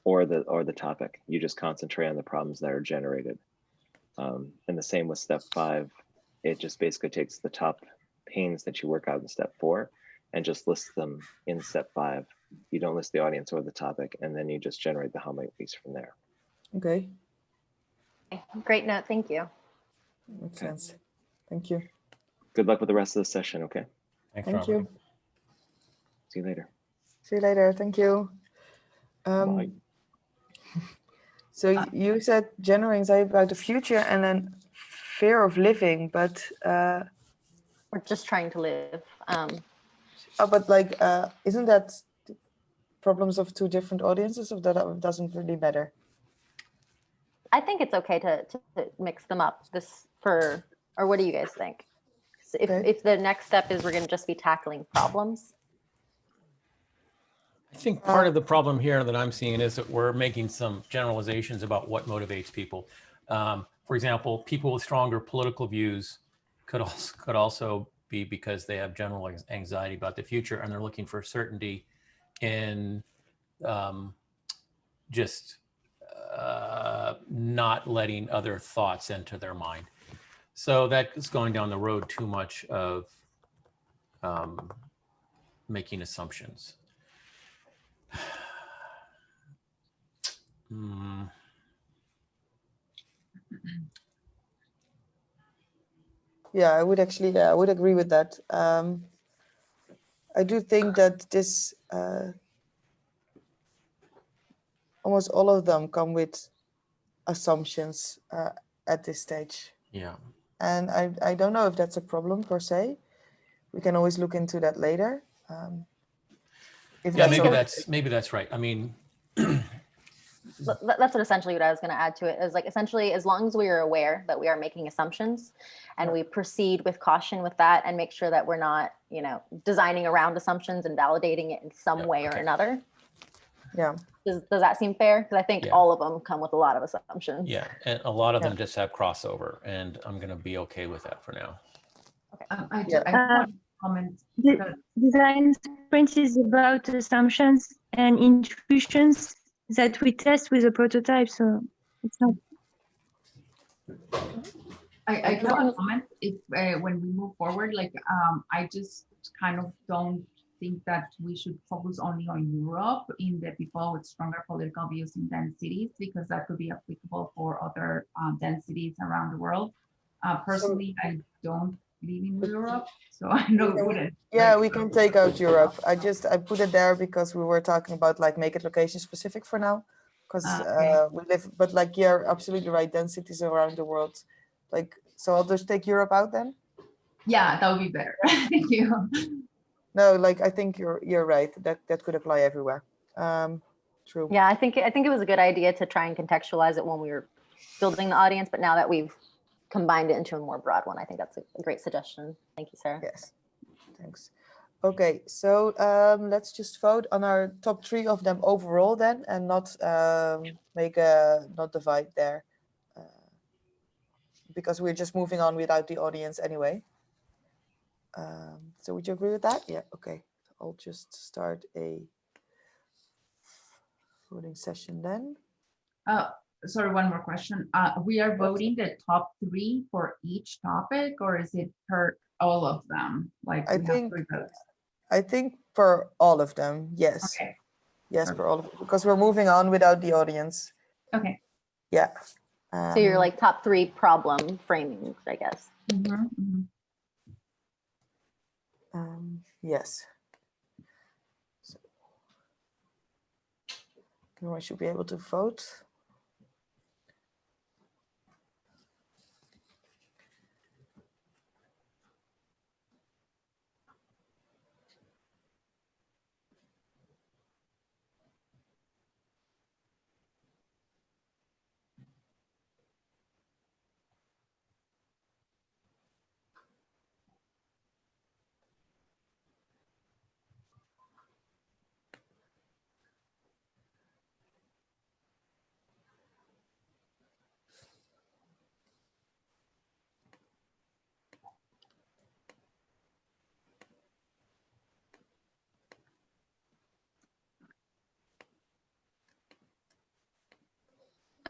or the topic. You just concentrate on the problems that are generated. And the same with step 5. It just basically takes the top pains that you work out in step 4 and just lists them in step 5. You don't list the audience or the topic, and then you just generate the how many weeks from there. Okay. Great note. Thank you. Makes sense. Thank you. Good luck with the rest of the session. Okay. Thanks, Thank Robert. you. See you later. See you later. Thank you. Bye. So you said general anxiety about the future and then fear of living, but We're just trying to live. but like, isn't that problems of 2 different audiences, or that doesn't really matter? I think it's okay to mix them up. Or what do you guys think? So if the next step is we're going to just be tackling problems. I think part of the problem here that I'm seeing is that we're making some generalizations about what motivates people. For example, people with stronger political views could also be because they have general anxiety about the future and they're looking for certainty in just not letting other thoughts enter their mind. So that is going down the road too much of making assumptions. Yeah, I would actually, I would agree with that. I do think that this, almost all of them come with assumptions at this stage. Yeah. And I don't know if that's a problem per se. We can always look into that later. Maybe that's right. I mean, that's essentially what I was going to add to it is like essentially as long as we are aware that we are making assumptions and we proceed with caution with that and make sure that we're not, you know, designing around assumptions and validating it in some way or another. Yeah. Does that seem fair? Because I think all of them come with a lot of assumptions. Yeah, and a lot of them just have crossover, and I'm going to be okay with that for now. Okay. I want to comment. Design sprint is about assumptions and intuitions that we test with a prototype, so it's not. I have a comment. If when we move forward, like I just kind of don't think that we should focus only on Europe in the people with stronger political views in densities, because that could be applicable for other densities around the world. Personally, I don't live in Europe, so I know it wouldn't. Yeah, we can take out Europe. I put it there because we were talking about like make it location specific for now, because Okay. we live. But like you're absolutely right, densities around the world. Like so, I'll just take Europe out then. Yeah, that would be better. Thank you. No, like I think you're right. That could apply everywhere. True. Yeah, I think it was a good idea to try and contextualize it when we were building the audience, but now that we've combined it into a more broad one, I think that's a great suggestion. Thank you, Sarah. Yes. Thanks. Okay, so let's just vote on our top 3 of them overall then, and not not divide there, because we're just moving on without the audience anyway. So would you agree with that? Yeah. Okay. I'll just start a voting session then. Sorry, one more question. We are voting the top 3 for each topic, or is it per all of them? Like I we think have 3 votes. I think for all of them, yes. Okay. Yes, for all of them, because we're moving on without the audience. Okay. Yeah. So you're like top 3 problem framing, I guess. Yes. So, everyone should be able to vote.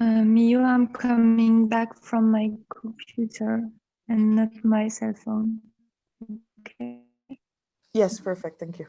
Mio, I'm coming back from my computer and not my cell phone. Okay. Yes, perfect. Thank you.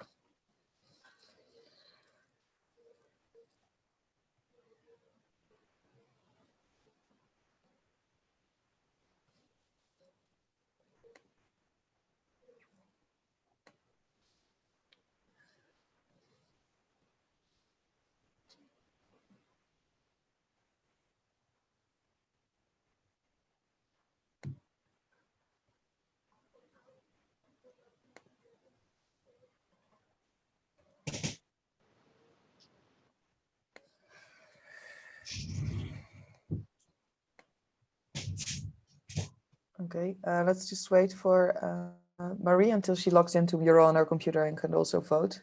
Okay, let's just wait for Marie until she logs into Mural on her computer and can also vote.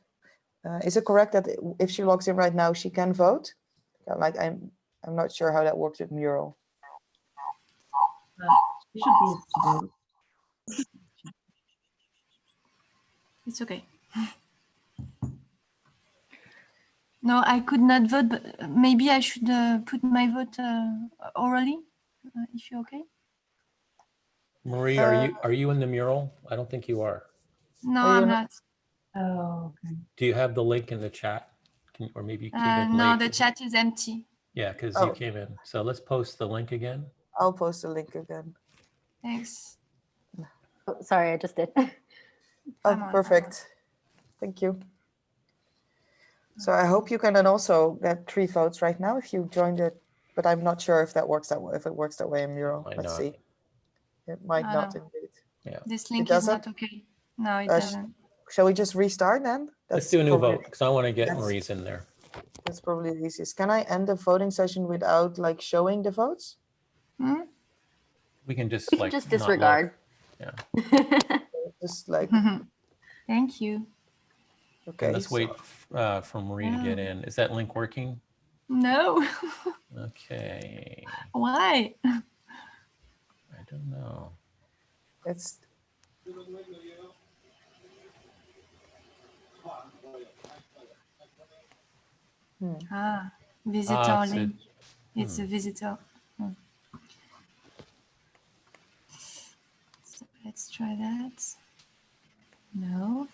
Is it correct that if she logs in right now, she can vote? Like I'm not sure how that works with Mural. It should be able to vote. It's okay. No, I could not vote, but maybe I should put my vote orally, if you're okay. Marie, are you in the mural? I don't think you are. No, Are you I'm not? not. Oh, okay. Do you have the link in the chat? Or maybe you came in No, late. the chat is empty. Yeah, because Oh. you came in. So let's post the link again. I'll post the link again. Thanks. Oh, sorry, I just did. Oh, I'm on. perfect. Thank you. So I hope you can then also get 3 votes right now if you joined it, but I'm not sure if that works that way. If it works that way in Mural, Might let's not. see. It might I not know. indeed. Yeah. This link is doesn't? not okay. No, it Uh, doesn't. Shall we just restart then? Let's do a new probably- vote because I want to get that's- Marie's in there. That's probably the easiest. Can I end the voting session without like showing the votes? Hmm? We can just We can like just not look. disregard. Yeah. Just like, Thank you. okay. And let's wait so- for Marie to get in. Is that link working? No. Okay. Why? I don't know. It's Visitor it's a- link. It's a visitor. So let's try that. No.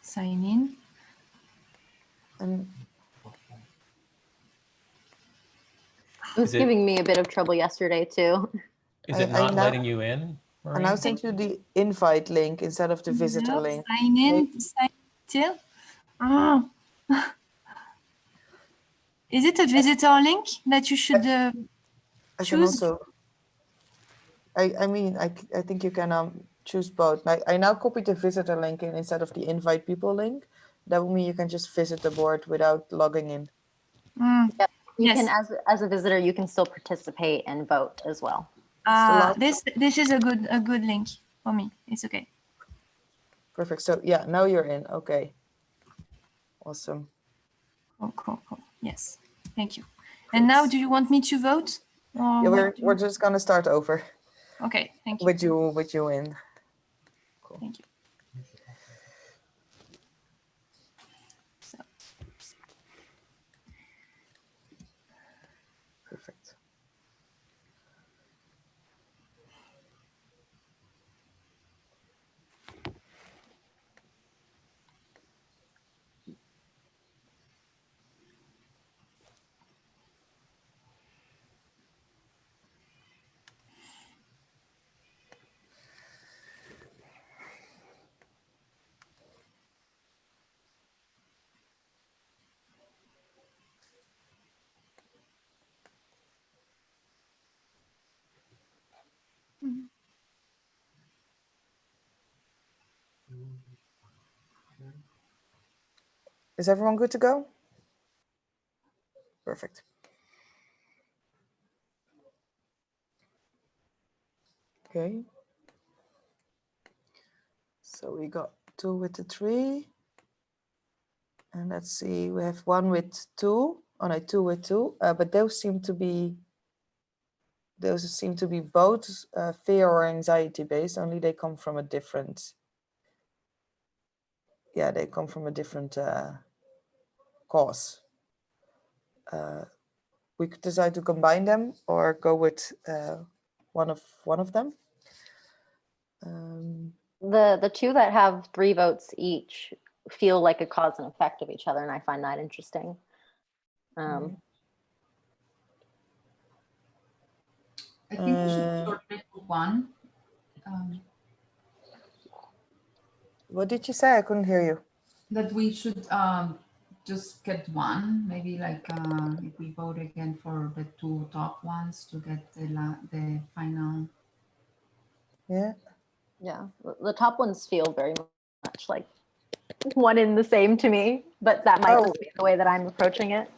sign in. And It was Is it- giving me a bit of trouble yesterday too. Is I- it I not now- letting you in, I now Maureen? sent you the invite link instead of the visitor No, link. sign in, sign till. Ah. Is it a visitor link that you should I can choose? also. I mean, I think you can choose both. I now copied the visitor link in instead of the invite people link. That will mean you can just visit the board without logging in. Yep. You Yes. can, as a visitor, you can still participate and vote as well. This is a good link for me. It's okay. Perfect. So yeah, now you're in. Okay. Awesome. Cool. Yes. Thank you. And now, do you want me to vote? Or Yeah, what we're just gonna start over Okay. Thank you. with you in. Thank you. So, Perfect. Is everyone good to go? Perfect. Okay. So we got 2 with the 3. And let's see, we have 1 with 2. Oh no, 2 with 2. But those seem to be both fear or anxiety based, only they come from a different. Yeah, they come from a different cause. We could decide to combine them or go with one of them. The two that have 3 votes each feel like a cause and effect of each other, and I find that interesting. I think we should sort it to one. What did you say? I couldn't hear you. That we should just get one, maybe like if we vote again for the 2 top ones to get the final. Yeah. Yeah, the top ones feel very much like one and the same to me, but that might just be the way that I'm approaching it.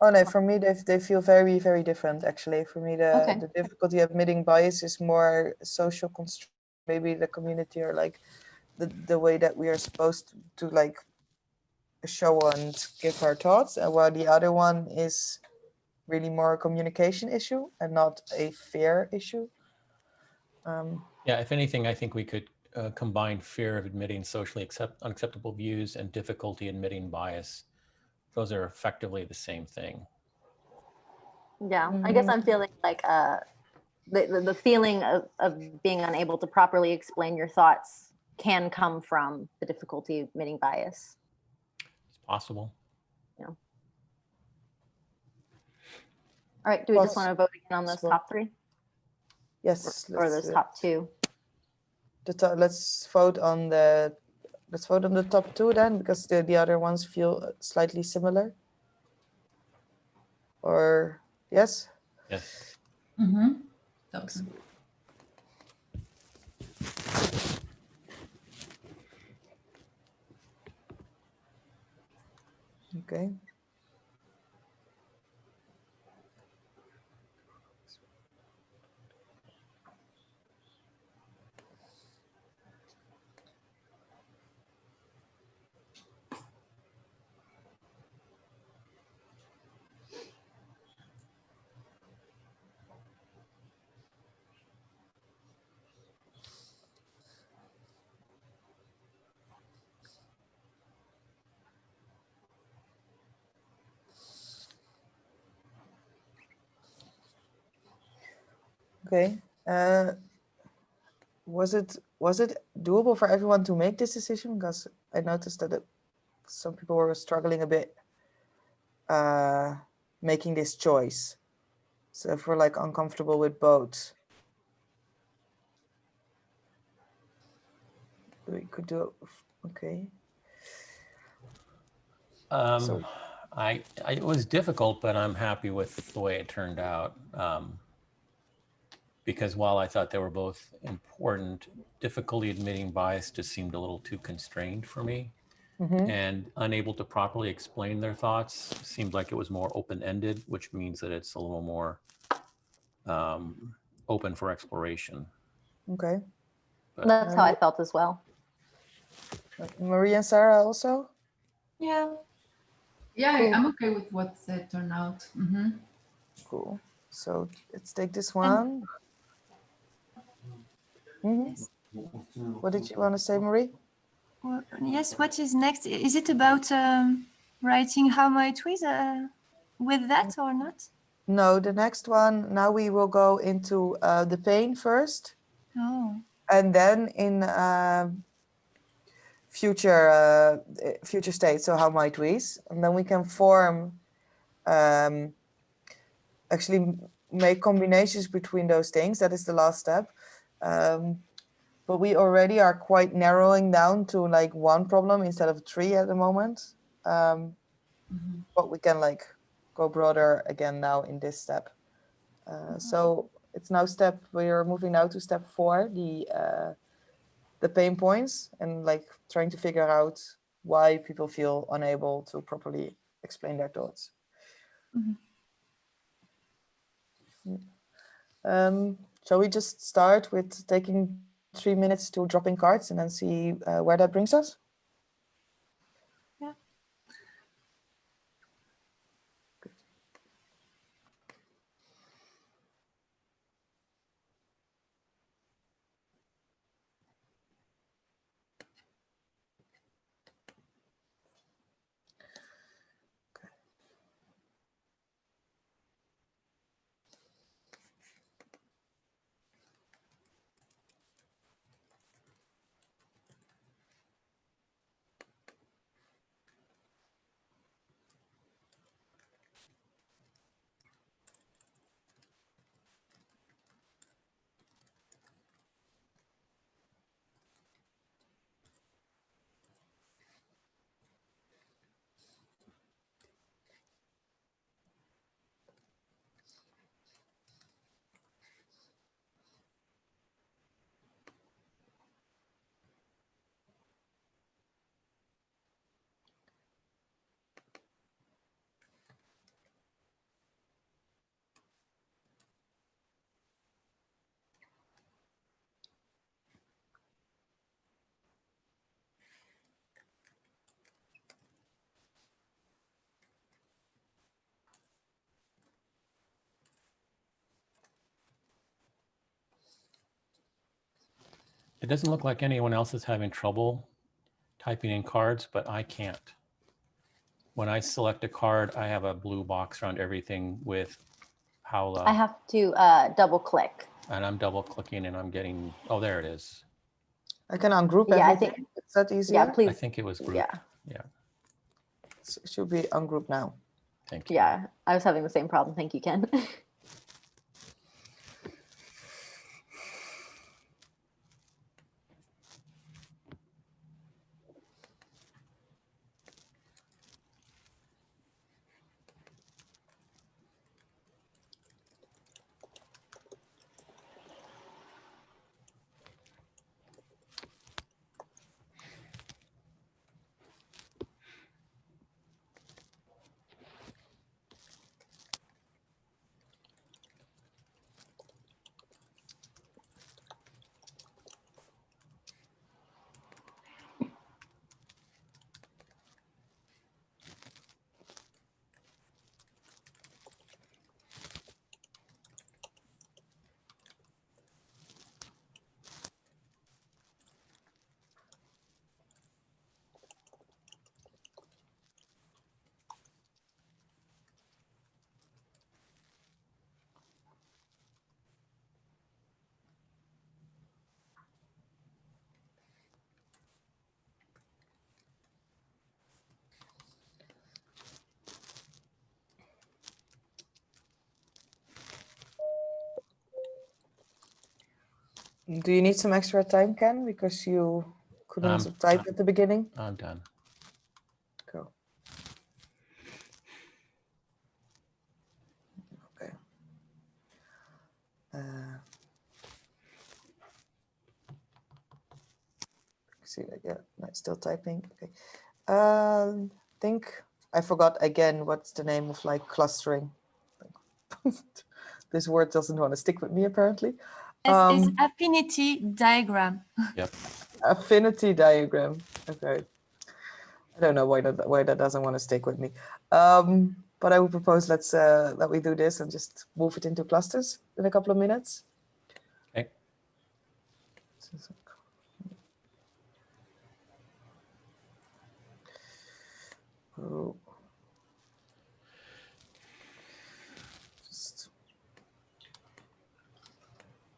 Oh no, for me they feel very, very different actually. For me the difficulty of admitting bias is more social constraint, maybe the community or like the way that we are supposed to like show and give our thoughts, and while the other one is really more a communication issue and not a fear issue. Yeah, if anything, I think we could combine fear of admitting socially unacceptable views and difficulty admitting bias. Those are effectively the same thing. Yeah, I guess I'm feeling like the feeling of being unable to properly explain your thoughts can come from the difficulty admitting bias. It's possible. Yeah. All right, do we just want to vote again on those top 3? Yes. Or those top 2? Let's vote on the top 2 then, because the other ones feel slightly similar. Or yes? Yes. Okay. Okay. Was it doable for everyone to make this decision? Because I noticed that some people were struggling a bit making this choice. So if we're like uncomfortable with both, we could do, okay. So it was difficult, but I'm happy with the way it turned out. Because while I thought they were both important, difficulty admitting bias just seemed a little too constrained for me. And unable to properly explain their thoughts seemed like it was more open-ended, which means that it's a little more open for exploration. Okay. But That's how I felt as well. Marie and Sarah also? Yeah. Yeah, Cool. I'm okay with what turned out. Mm-hmm. Cool. So let's take this one. Yes. What did you want to say, Marie? Well, yes. What is next? Is it about writing how my tweets with that or not? No, the next one, now we will go into the pain first. Oh. And then in future state, so how might we? And then we can form, actually make combinations between those things. That is the last step. But we already are quite narrowing down to like one problem instead of three at the moment. But we can like go broader again now in this step. So it's now we're moving now to step 4, the pain points, and like trying to figure out why people feel unable to properly explain their thoughts. Shall we just start with taking 3 minutes to dropping cards and then see where that brings us? Yeah. it doesn't look like anyone else is having trouble typing in cards, but I can't. When I select a card, I have a blue box around everything with Paula. I have to double click. And I'm double clicking and I'm getting, oh, there it is. I can ungroup Yeah, I everything. think. Is that easier? Yeah, please. I think it was grouped. Yeah. Yeah. It should be ungrouped now. Thank you. Yeah, I was having the same problem. Thank you, Ken. Do you need some extra time, Ken? Because you couldn't type at the beginning. I'm done. Cool. Okay. See that? Yeah, no, still typing. Okay. Think I forgot again. What's the name of like clustering? This word doesn't want to stick with me apparently. It's affinity diagram. Yep. Affinity diagram. Okay. I don't know why that doesn't want to stick with me. But I would propose that we do this and just move it into clusters in a couple of minutes. Okay. Oh.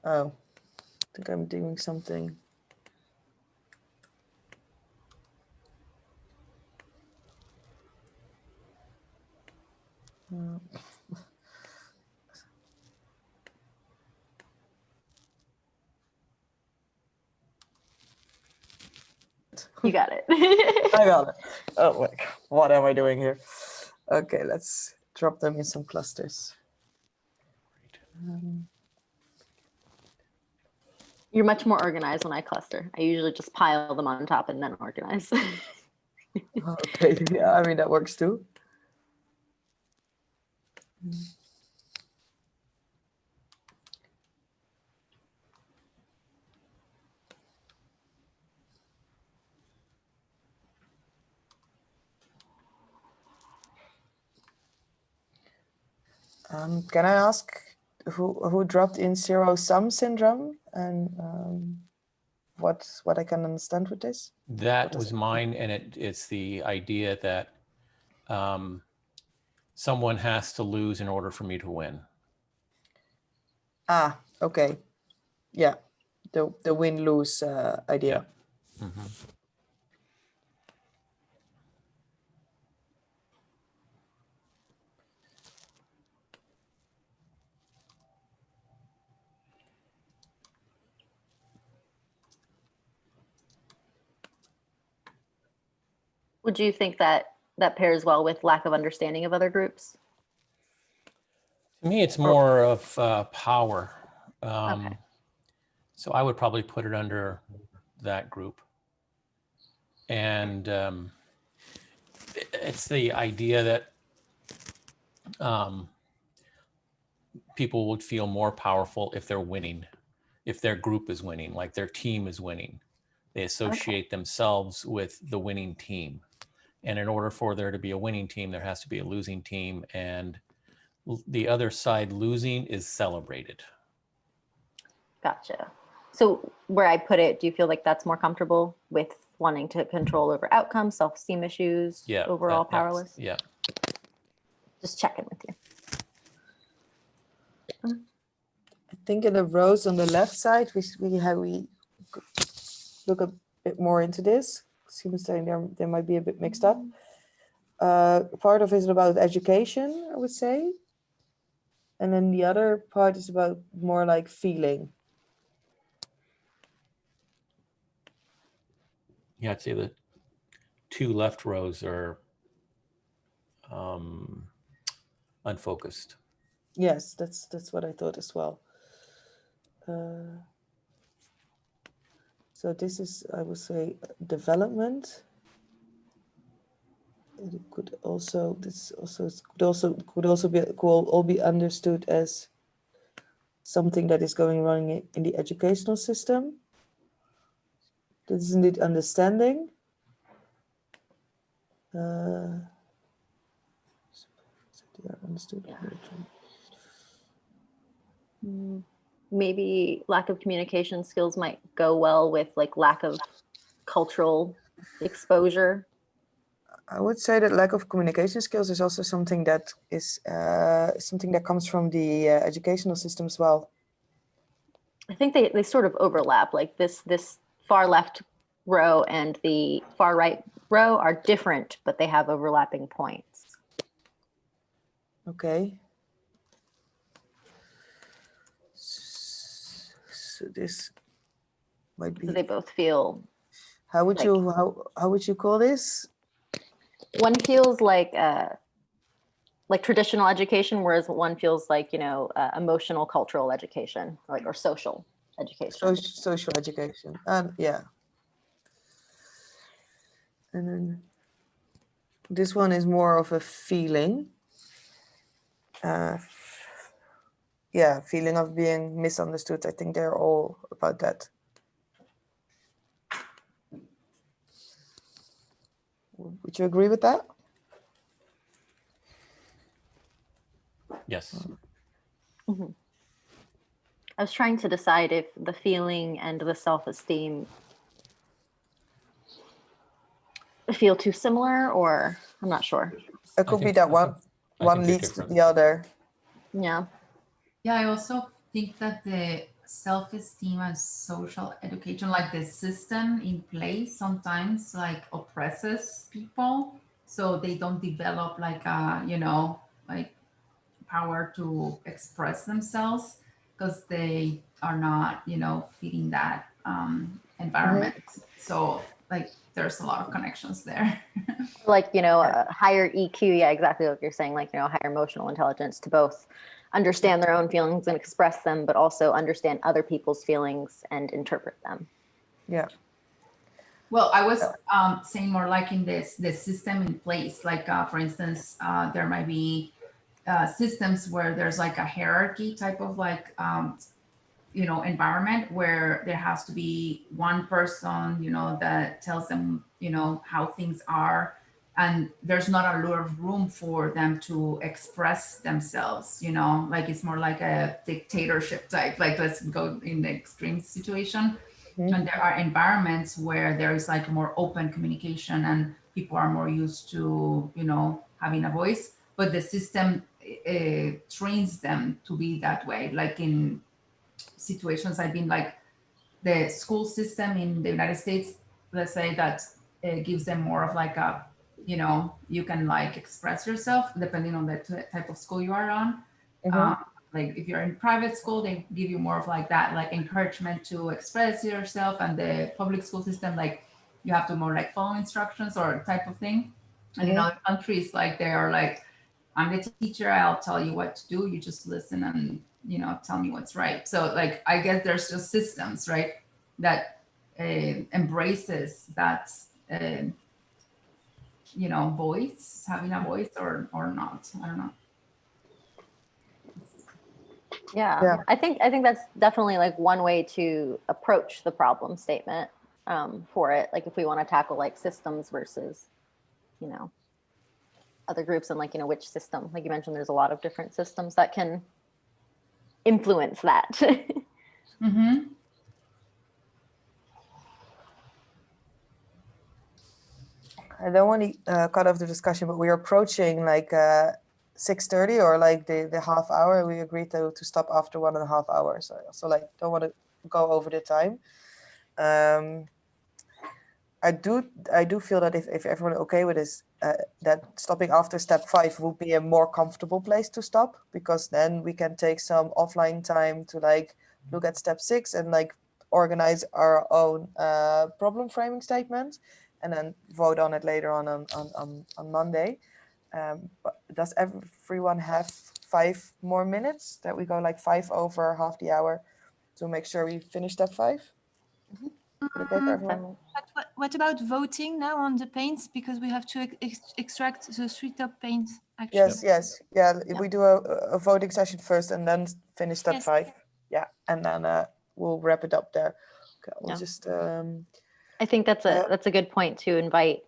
Oh, I think I'm doing something. You got it. I got it. Oh my God, what am I doing here? Okay, let's drop them in some clusters. You're much more organized when I cluster. I usually just pile them on top and then organize. Okay, yeah, I mean, that works too. Can I ask who dropped in zero-sum syndrome and what I can understand with this? That was mine, and it's the idea that someone has to lose in order for me to win. Ah, okay. Yeah, the win-lose idea. Yeah. Mm-hmm. Would you think that that pairs well with lack of understanding of other groups? To me, it's more of power. Okay. So I would probably put it under that group. And it's the idea that people would feel more powerful if they're winning, if their group is winning, like their team is winning. They associate themselves with the winning team. And in order for there to be a winning team, there has to be a losing team. And the other side losing is celebrated. Gotcha. So where I put it, do you feel like that's more comfortable with wanting to control over outcomes, self-esteem issues, Yeah. overall powerless? Yeah. Just checking with you. I think in the rows on the left side, we look a bit more into this. Seems like they might be a bit mixed up. Part of it is about education, I would say. And then the other part is about more like feeling. Yeah, I'd say the two left rows are unfocused. Yes, that's what I thought as well. So this is, I would say, development. It could also be understood as something that is going wrong in the educational system. This is indeed understanding. Understood. Maybe lack of communication skills might go well with like lack of cultural exposure. I would say that lack of communication skills is also something that comes from the educational system as well. I think they sort of overlap. Like this far left row and the far right row are different, but they have overlapping points. Okay. So this might be. So they both feel. How would like- you how would you call this? One feels like traditional education, whereas one feels like emotional, cultural education, or social education. Social education. Yeah. And then this one is more of a feeling. Yeah, feeling of being misunderstood. I think they're all about that. Would you agree with that? Yes. Mhm. I was trying to decide if the feeling and the self-esteem feel too similar, or I'm not sure. It could be think- that I one think- I think they're leads to different. the other. Yeah. Yeah, I also think that the self-esteem and social education, like the system in place, sometimes like oppresses people, so they don't develop like a like power to express themselves because they are not feeding that environment. So like there's a lot of connections there. Like, a higher EQ. Yeah, exactly what you're saying. Like, higher emotional intelligence to both understand their own feelings and express them, but also understand other people's feelings and interpret them. Yeah. Well, I was saying more like in the system in place, like for instance, there might be systems where there's like a hierarchy type of like environment where there has to be one person that tells them how things are, and there's not a lot of room for them to express themselves, like it's more like a dictatorship type, like let's go in the extreme situation. And there are environments where there is like more open communication and people are more used to having a voice, but the system trains them to be that way. Like in situations I've been, like the school system in the United States, let's say that it gives them more of like a you can like express yourself depending on the type of school you are on. Like if you're in private school, they give you more of like that, like encouragement to express yourself, and the public school system, like you have to more like follow instructions or type of thing. And in other countries, like they are like, I'm the teacher, I'll tell you what to do, you just listen and tell me what's right. So like I guess there's just systems, right, that embraces that voice, having a voice or not. I don't know. Yeah. I think that's definitely like one way to approach the problem statement for it. Like if we want to tackle like systems versus, other groups, and like, which system, like you mentioned, there's a lot of different systems that can influence that. I don't want to cut off the discussion, but we're approaching like 6:30 or like the half hour. We agreed to stop after 1.5 hours. So like don't want to go over the time. I do feel that if everyone okay with this, that stopping after step 5 would be a more comfortable place to stop, because then we can take some offline time to like look at step 6 and like organize our own problem framing statement, and then vote on it later on Monday. But does everyone have 5 more minutes that we go like 5 over half the hour to make sure we finish step 5? Okay for everyone? But what about voting now on the paints? Because we have to extract the 3 top paints, actually. Yes. Yeah, we do a voting session first and then finish step Yes. 5. Yeah, and then we'll wrap it up there. Okay, we'll just... I think that's a good point to invite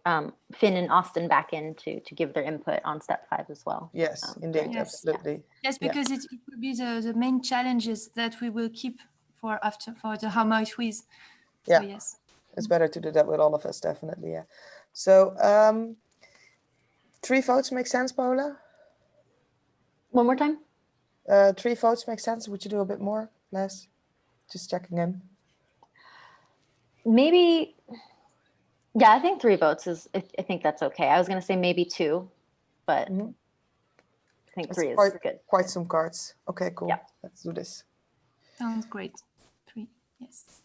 Finn and Austin back in to give their input on step 5 as well. Yes, indeed, Yes. absolutely. Yes, because it will be the main challenges that we will keep for the How Much With. So, Yeah, yes. it's better to do that with all of us, definitely, yeah. So 3 votes make sense, Paula? One more time? 3 votes make sense. Would you do a bit more, less? Just checking in. Maybe, yeah, I think 3 votes I think that's okay. I was going to say maybe 2, but I think That's 3 is good. Quite some cards. Okay, cool. Yeah. Let's do this. Sounds great. 3, yes.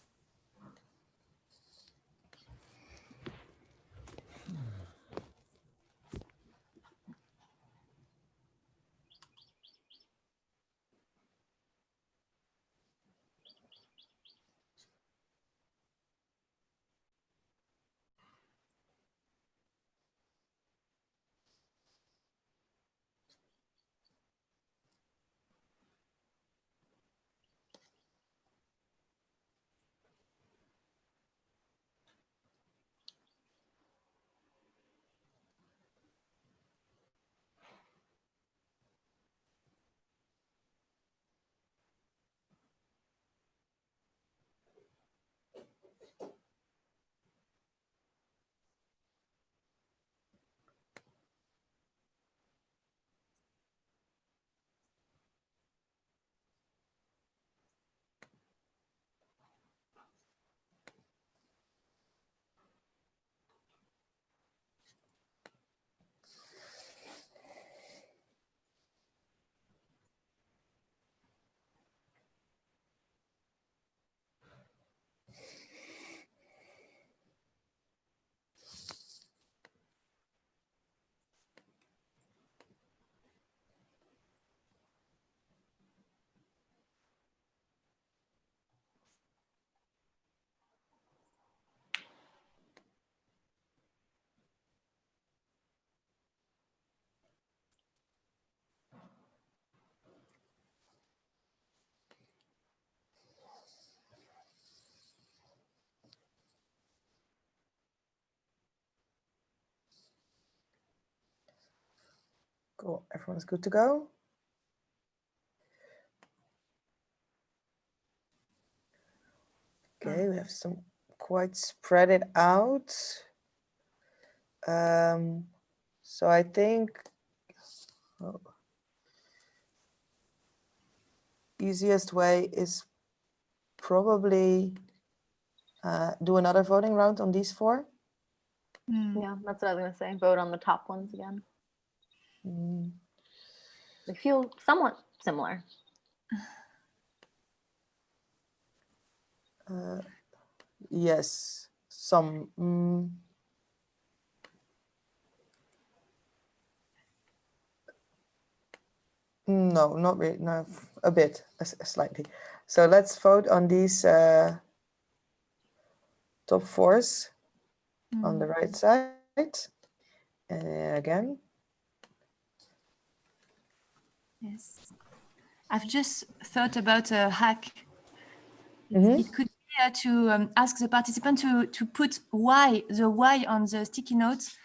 Cool. Everyone's good to go. Okay, we have some quite spread it out. So I think easiest way is probably do another voting round on these 4. Yeah, that's what I was gonna say. Vote on the top ones again. Mm, They feel somewhat similar. yes, some. No, not really. No, a bit, slightly. So let's vote on these top 4s on the right side. Again. Yes. I've just thought about a hack. It could be to ask the participant to put the Y on the sticky notes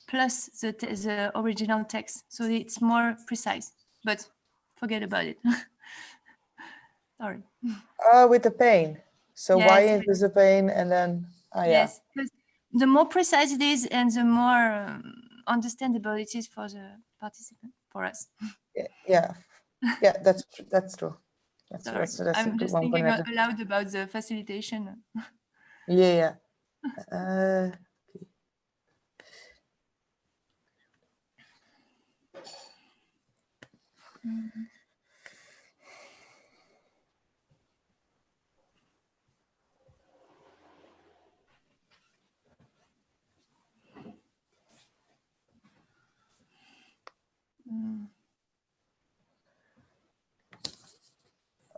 plus the original text. So it's more precise, but forget about it. Sorry. With the pain. So Yes. Y into the pain and then, yeah. Yes, because the more precise it is and the more understandable it is for the participant, for us. Yeah, that's true. That's Sorry, that's a I'm good just one. thinking out loud about the facilitation. Yeah.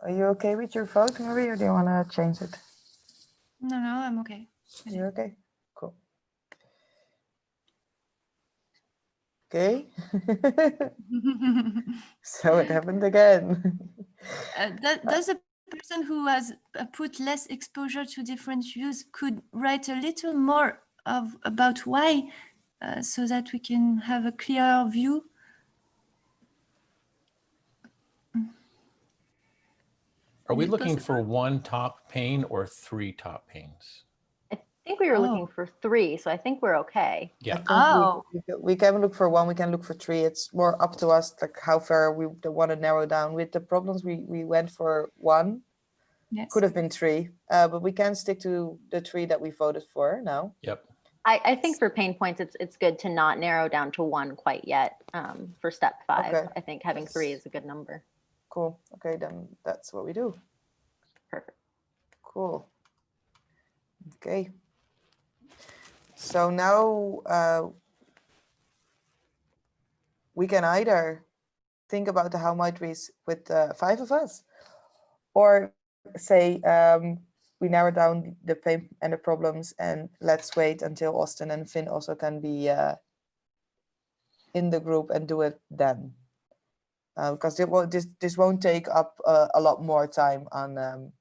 Are you okay with your vote, Marie, or do you want to change it? No, I'm okay. You're okay? Cool. Okay. So it happened again. Does a person who has put less exposure to different views could write a little more about why, so that we can have a clearer view? Are we looking for 1 top pane or 3 top panes? I think we were looking for 3, so I think we're okay. Yeah. We can look for 1, we can look for 3. It's more up to us, like how far we want to narrow down. With the problems, we went for 1. Yes. Could have been 3, but we can stick to the 3 that we voted for now. Yep. I think for pain points, it's good to not narrow down to 1 quite yet. For step 5, Okay. I think having 3 is a good number. Cool. Okay, then that's what we do. Perfect. Cool. Okay. So now we can either think about the how might we with 5 of us, or say we narrow down the pain and the problems, and let's wait until Austin and Finn also can be in the group and do it then. Because this won't take up a lot more time on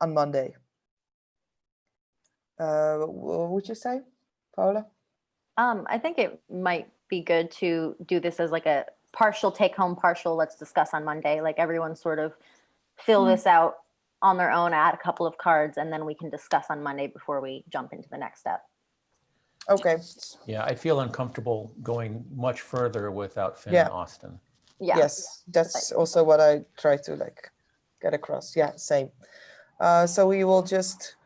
Monday. What would you say, Paula? I think it might be good to do this as like a partial take home, partial let's discuss on Monday. Like everyone sort of fill this out on their own, add a couple of cards, and then we can discuss on Monday before we jump into the next step. Okay. Yeah, I feel uncomfortable going much further without Finn and Austin. Yeah. Yes, that's also what I try to get across. Yeah, same. So we will just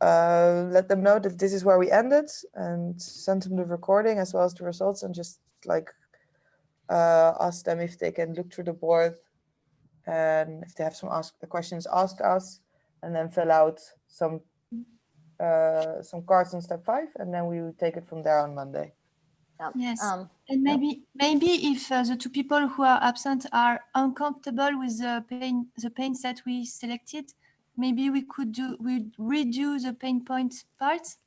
let them know that this is where we ended, and send them the recording as well as the results, and just ask them if they can look through the board, and if they have some questions, ask us, and then fill out some cards on step 5, and then we will take it from there on Monday. Yes, and maybe if the 2 people who are absent are uncomfortable with the pains that we selected, maybe we could redo the pain point parts.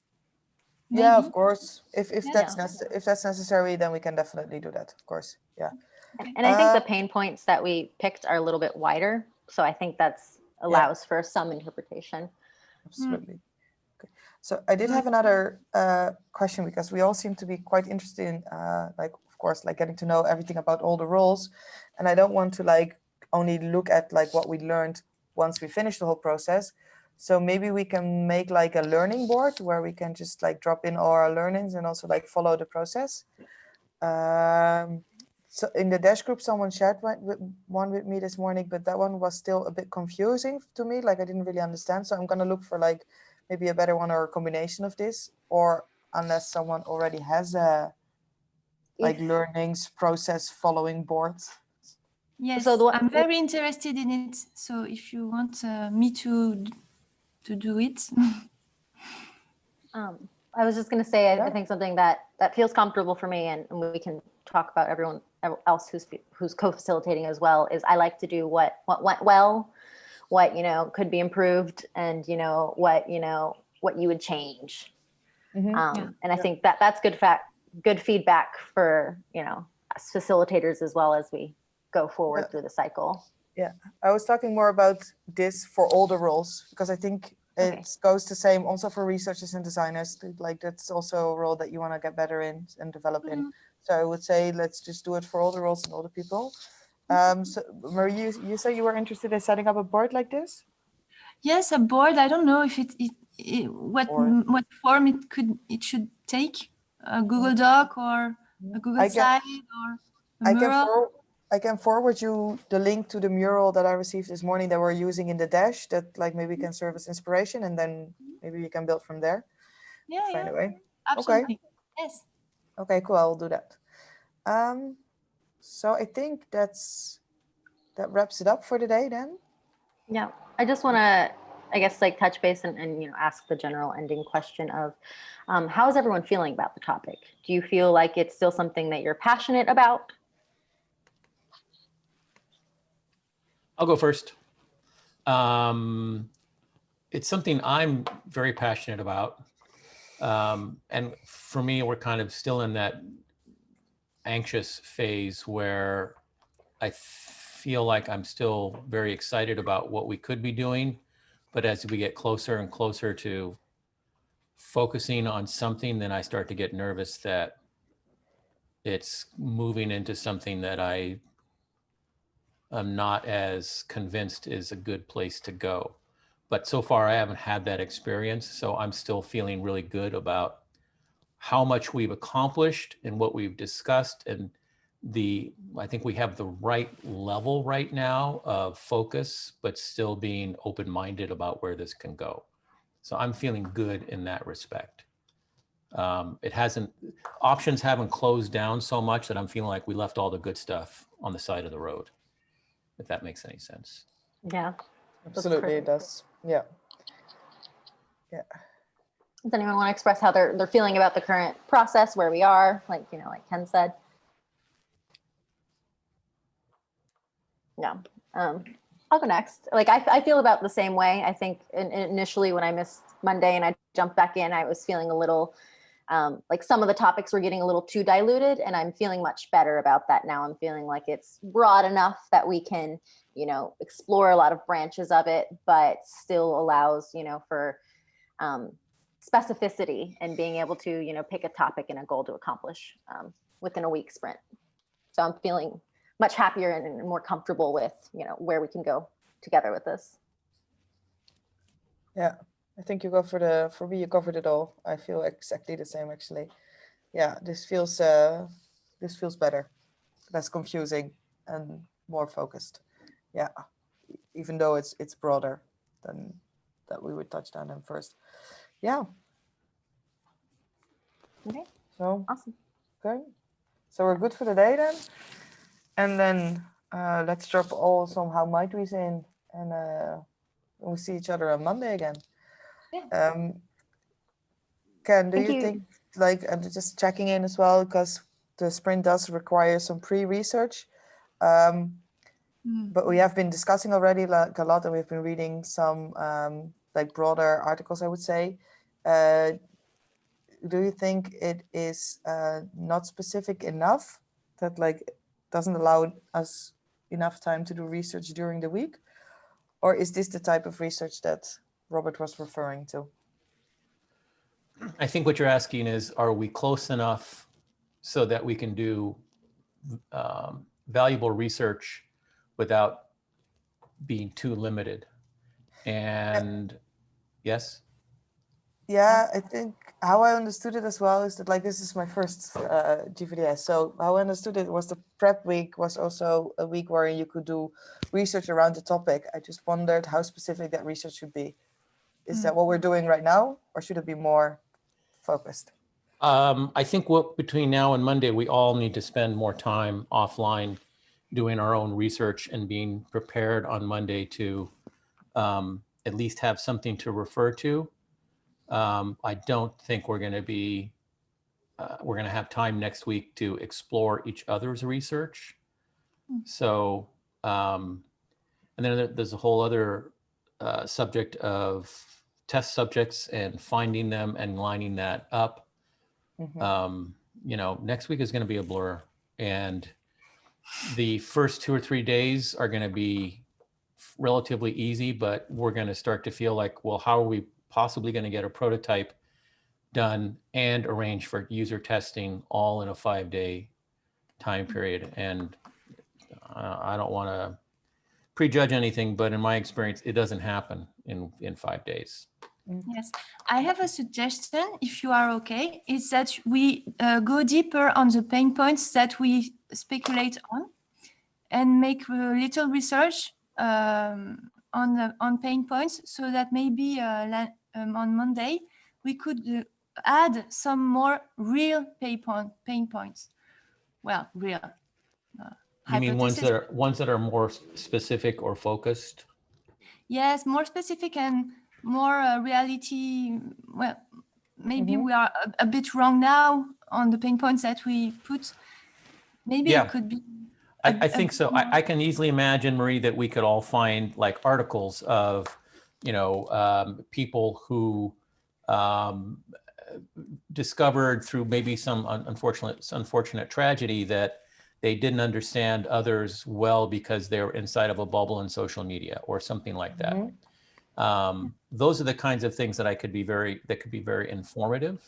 Maybe. Yeah, of course. If that's necessary, then we can definitely do that. Of course, yeah. And I think the pain points that we picked are a little bit wider, so I think that's allows for some interpretation. Absolutely. Okay. So I did have another question, because we all seem to be quite interested in, like, of course, like getting to know everything about all the roles. And I don't want to like only look at like what we learned once we finish the whole process. So maybe we can make like a learning board where we can just like drop in all our learnings and also like follow the process. So in the Dash group, someone shared one with me this morning, but that one was still a bit confusing to me. Like I didn't really understand. So I'm going to look for like maybe a better one or a combination of this, or unless someone already has a like learnings process following board. Yes, So I'm very interested in it. So if you want me to do it. I was just going to say, I think something that feels comfortable for me, and we can talk about everyone else who's co-facilitating as well, is I like to do what went well, what, you know, could be improved, and, you know, what you would change. And I think that's good feedback for, you know, us facilitators as well as we go forward through the cycle. Yeah, I was talking more about this for all the roles, because I think it goes the same also for researchers and designers. Like that's also a role that you want to get better in and develop in. So I would say let's just do it for all the roles and all the people. So Marie, you say you were interested in setting up a board like this? Yes, a board. I don't know if what form it should take. A Google Doc or a Google site or a mural. I can forward you the link to the mural that I received this morning that we're using in the Dash, that like maybe can serve as inspiration, and then maybe you can build from there. Yeah, find a way. absolutely. Okay. Yes. Okay, cool. I'll do that. So I think that wraps it up for today then. Yeah, I just want to, I guess, like touch base and you know, ask the general ending question of how is everyone feeling about the topic? Do you feel like it's still something that you're passionate about? I'll go first. It's something I'm very passionate about. And for me, we're kind of still in that anxious phase where I feel like I'm still very excited about what we could be doing. But as we get closer and closer to focusing on something, then I start to get nervous that it's moving into something that I'm not as convinced is a good place to go. But so far I haven't had that experience. So I'm still feeling really good about how much we've accomplished and what we've discussed. And I think we have the right level right now of focus, but still being open-minded about where this can go. So I'm feeling good in that respect. Options haven't closed down so much that I'm feeling like we left all the good stuff on the side of the road, if that makes any sense. Yeah. Absolutely, it does. Yeah. Yeah. Does anyone want to express how they're feeling about the current process, where we are, like, you know, like Ken said? Yeah. I'll go next. Like, I feel about the same way. I think initially when I missed Monday and I jumped back in, I was feeling a little like some of the topics were getting a little too diluted, and I'm feeling much better about that now. I'm feeling like it's broad enough that we can, you know, explore a lot of branches of it, but still allows, you know, for specificity and being able to, you know, pick a topic and a goal to accomplish within a week sprint. So I'm feeling much happier and more comfortable with, you know, where we can go together with this. Yeah, I think for me, you covered it all. I feel exactly the same, actually. Yeah, this feels better, less confusing and more focused. Yeah, even though it's broader than that we would touch on them first. Yeah. Okay. So awesome. Okay. So we're good for the day then, and then let's drop all somehow might we's in, and we'll see each other on Monday again. Yeah. Ken, do you think, like, just checking in as well, because the sprint does require some pre-research, but we have been discussing already like a lot, and we've been reading some like broader articles, I would say. Do you think it is not specific enough, that like doesn't allow us enough time to do research during the week? Or is this the type of research that Robert was referring to? I think what you're asking is, are we close enough so that we can do valuable research without being too limited? And yes? Yeah, I think how I understood it as well is that, like, this is my first GVDS. So how I understood it was the prep week was also a week where you could do research around the topic. I just wondered how specific that research should be. Is that what we're doing right now, or should it be more focused? I think between now and Monday, we all need to spend more time offline doing our own research and being prepared on Monday to at least have something to refer to. I don't think we're going to have time next week to explore each other's research. So, and then there's a whole other subject of test subjects and finding them and lining that up. Next week is going to be a blur, and the first 2 or 3 days are going to be relatively easy, but we're going to start to feel like, well, how are we possibly going to get a prototype done and arrange for user testing all in a 5-day time period? And I don't want to prejudge anything, but in my experience, it doesn't happen in 5 days. Yes, I have a suggestion, if you are okay, is that we go deeper on the pain points that we speculate on and make a little research on pain points, so that maybe on Monday we could add some more real pain points. Well, real. You mean ones that are more specific or focused? Yes, more specific and more reality. Well, maybe we are a bit wrong now on the pain points that we put. Maybe it could be. I think so. I can easily imagine, Marie, that we could all find like articles of, people who discovered through maybe some unfortunate tragedy that they didn't understand others well because they were inside of a bubble in social media or something like that. Those are the kinds of things that could be very informative,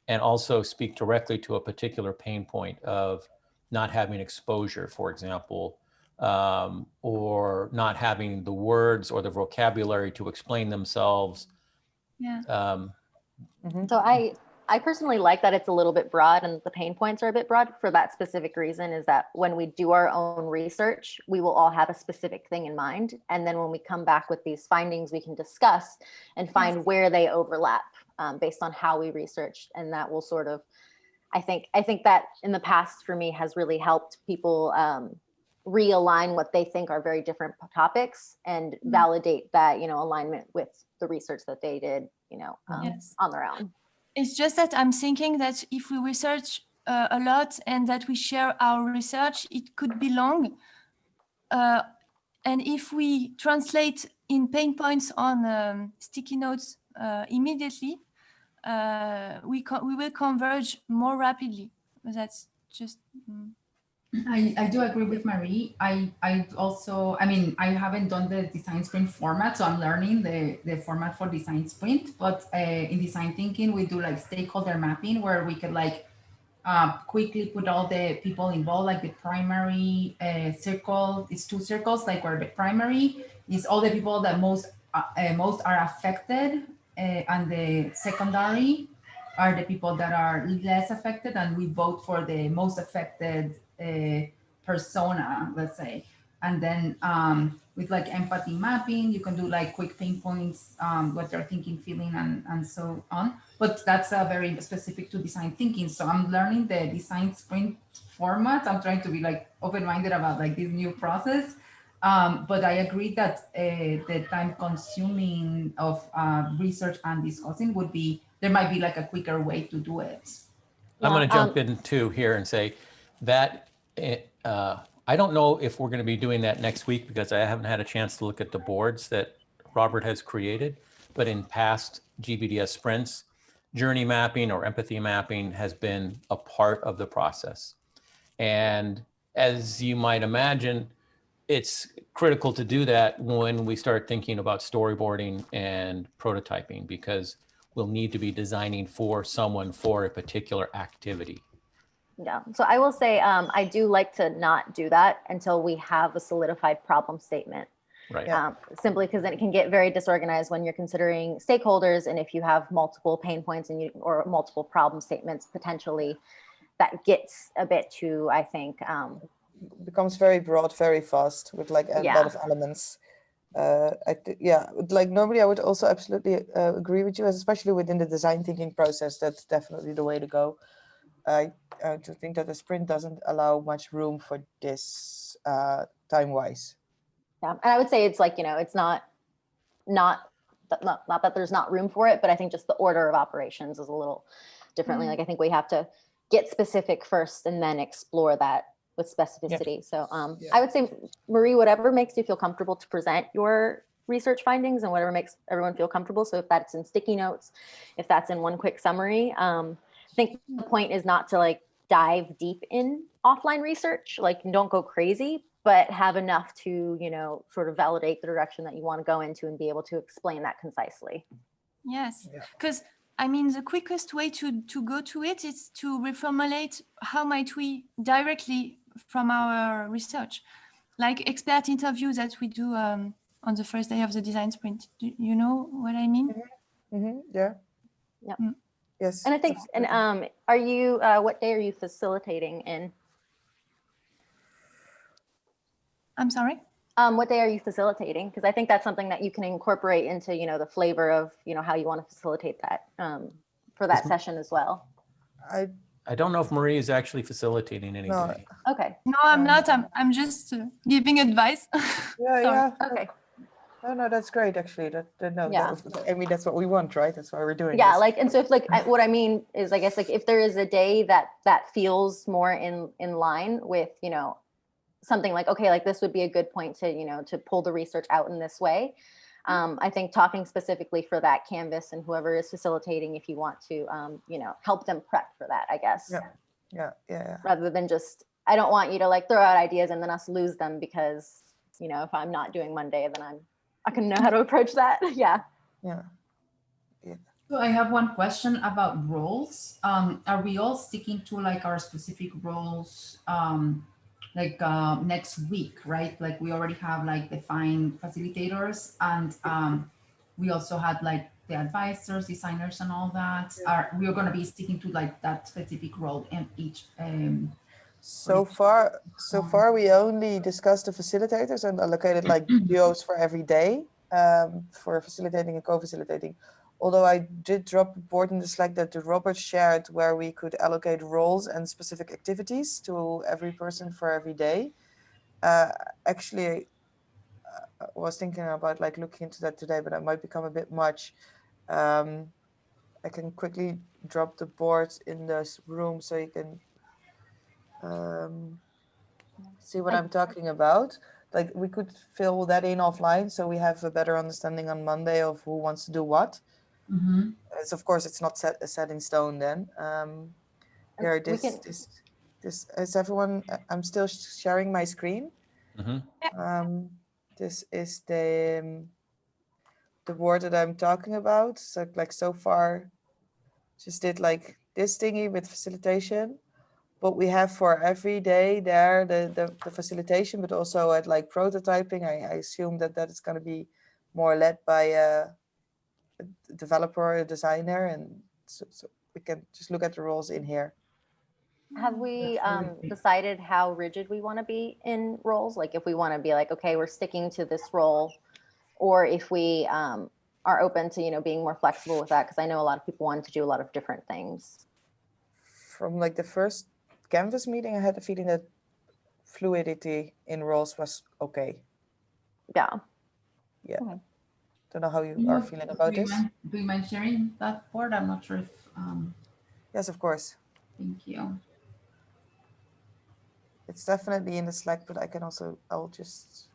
and also speak directly to a particular pain point of not having exposure, for example, or not having the words or the vocabulary to explain themselves. Yeah. So I personally like that it's a little bit broad and the pain points are a bit broad for that specific reason, is that when we do our own research, we will all have a specific thing in mind. And then when we come back with these findings, we can discuss and find where they overlap based on how we researched. And that will sort of, I think that in the past for me has really helped people realign what they think are very different topics and validate that, alignment with the research that they did, on their own. It's just that I'm thinking that if we research a lot and that we share our research, it could be long. And if we translate in pain points on sticky notes immediately, we will converge more rapidly. That's just. I do agree with Marie. I haven't done the design sprint format, so I'm learning the format for design sprint. But in design thinking, we do like stakeholder mapping, where we could quickly put all the people involved, like the primary circle. It's 2 circles, like where the primary is all the people that most are affected, and the secondary are the people that are less affected, and we vote for the most affected persona, let's say. And then with like empathy mapping, you can do like quick pain points, what they're thinking, feeling, and so on. But that's very specific to design thinking. So I'm learning the design sprint format. I'm trying to be like open-minded about like this new process. But I agree that the time consuming of research and discussing there might be like a quicker way to do it. I'm going to jump in too here and say that I don't know if we're going to be doing that next week, because I haven't had a chance to look at the boards that Robert has created. But in past GVDS sprints, journey mapping or empathy mapping has been a part of the process. And as you might imagine, it's critical to do that when we start thinking about storyboarding and prototyping, because will need to be designing for someone for a particular activity. Yeah, so I will say I do like to not do that until we have a solidified problem statement. Right. Simply because then it can get very disorganized when you're considering stakeholders, and if you have multiple pain points and or multiple problem statements, potentially that gets a bit too, I think. Becomes very broad very fast with like a lot of elements. Like normally I would also absolutely agree with you, especially within the design thinking process. That's definitely the way to go. I just think that the sprint doesn't allow much room for this time-wise. Yeah, and I would say it's like, it's not that there's not room for it, but I think just the order of operations is a little differently. Like I think we have to get specific first and then explore that with specificity. Yeah. So I would say, Marie, whatever makes you feel comfortable to present your research findings and whatever makes everyone feel comfortable. So if that's in sticky notes, if that's in one quick summary, I think the point is not to like dive deep in offline research, like don't go crazy, but have enough to, sort of validate the direction that you want to go into and be able to explain that concisely. Yes, because I mean, the quickest way to go to it is to reformulate how might we directly from our research, like expert interviews that we do on the first day of the design sprint. Do you know what I mean? Yeah. Yep. Yes. And I think, and are you, what day are you facilitating in? I'm sorry? What day are you facilitating? Because I think that's something that you can incorporate into, the flavor of, how you want to facilitate that for that session as well. I don't know if Marie is actually facilitating any day. Okay. No, I'm not. I'm just giving advice. Yeah. Okay. No, that's great. Actually, I mean, that's what we want, right? That's why we're doing. Yeah, this. like, and so if like what I mean is, I guess like if there is a day that feels more in line with, something like, okay, like this would be a good point to, to pull the research out in this way. I think talking specifically for that canvas and whoever is facilitating, if you want to, help them prep for that, I guess. Yeah. Rather than just, I don't want you to like throw out ideas and then us lose them because, if I'm not doing Monday, then I can know how to approach that. Yeah. So I have one question about roles. Are we all sticking to like our specific roles? Next week, right? Like we already have like defined facilitators, and we also had like the advisors, designers, and all that. We are going to be sticking to like that specific role in each. So far, we only discussed the facilitators and allocated like duos for every day for facilitating and co-facilitating. Although I did drop a board in the Slack that Robert shared where we could allocate roles and specific activities to every person for every day. Actually, I was thinking about like looking into that today, but it might become a bit much. I can quickly drop the board in this room so you can see what I'm talking about. Like we could fill that in offline so we have a better understanding on Monday of who wants to do what. It's, of course, it's not set in stone then. Here, this is everyone. I'm still sharing my screen. This is the board that I'm talking about. So like so far, just did like this thingy with facilitation, but we have for every day there the facilitation, but also at like prototyping. I assume that is going to be more led by a developer, a designer, and so we can just look at the roles in here. Have we decided how rigid we want to be in roles? Like if we want to be like, okay, we're sticking to this role, or if we are open to, being more flexible with that? Because I know a lot of people wanted to do a lot of different things. From like the first Canvas meeting, I had the feeling that fluidity in roles was okay. Yeah. Okay. Don't know how you are feeling about this. Do you mind sharing that board? I'm not sure if. Yes, of course. Thank you. It's definitely in the Slack, but I'll just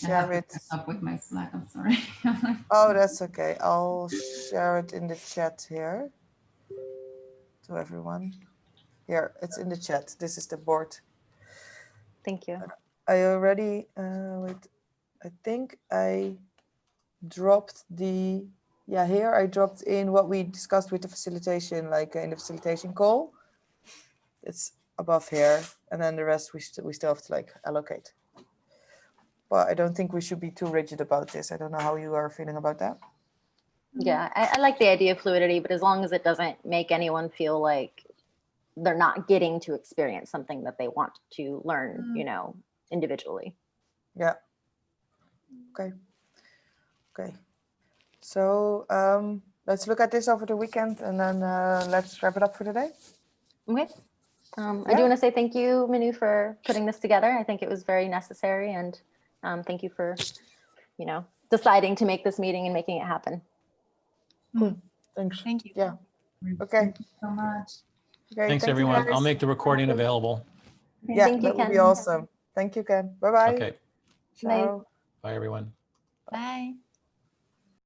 share it. Up with my Slack, I'm sorry. Oh, that's okay. I'll share it in the chat here to everyone. Here, it's in the chat. This is the board. Thank you. I already, wait, I think I dropped the Yeah, here I dropped in what we discussed with the facilitation, like in the facilitation call. It's above here, and then the rest we still have to like allocate. But I don't think we should be too rigid about this. I don't know how you are feeling about that. Yeah, I like the idea of fluidity, but as long as it doesn't make anyone feel like they're not getting to experience something that they want to learn, you know, individually. Yeah. Okay. Okay. So let's look at this over the weekend, and then let's wrap it up for today. Okay. I do want to say thank you, Manu, for putting this together. I think it was very necessary, and thank you for, you know, deciding to make this meeting and making it happen. Cool. Thanks. Thank you. Yeah. Okay. Thank you so much. Okay. Thanks, thank you, everyone. I'll guys. make the recording available. Yeah, Thank you, that would be Ken. awesome. Thank you, Ken. Bye bye. Okay. Ciao. Bye, everyone. Bye.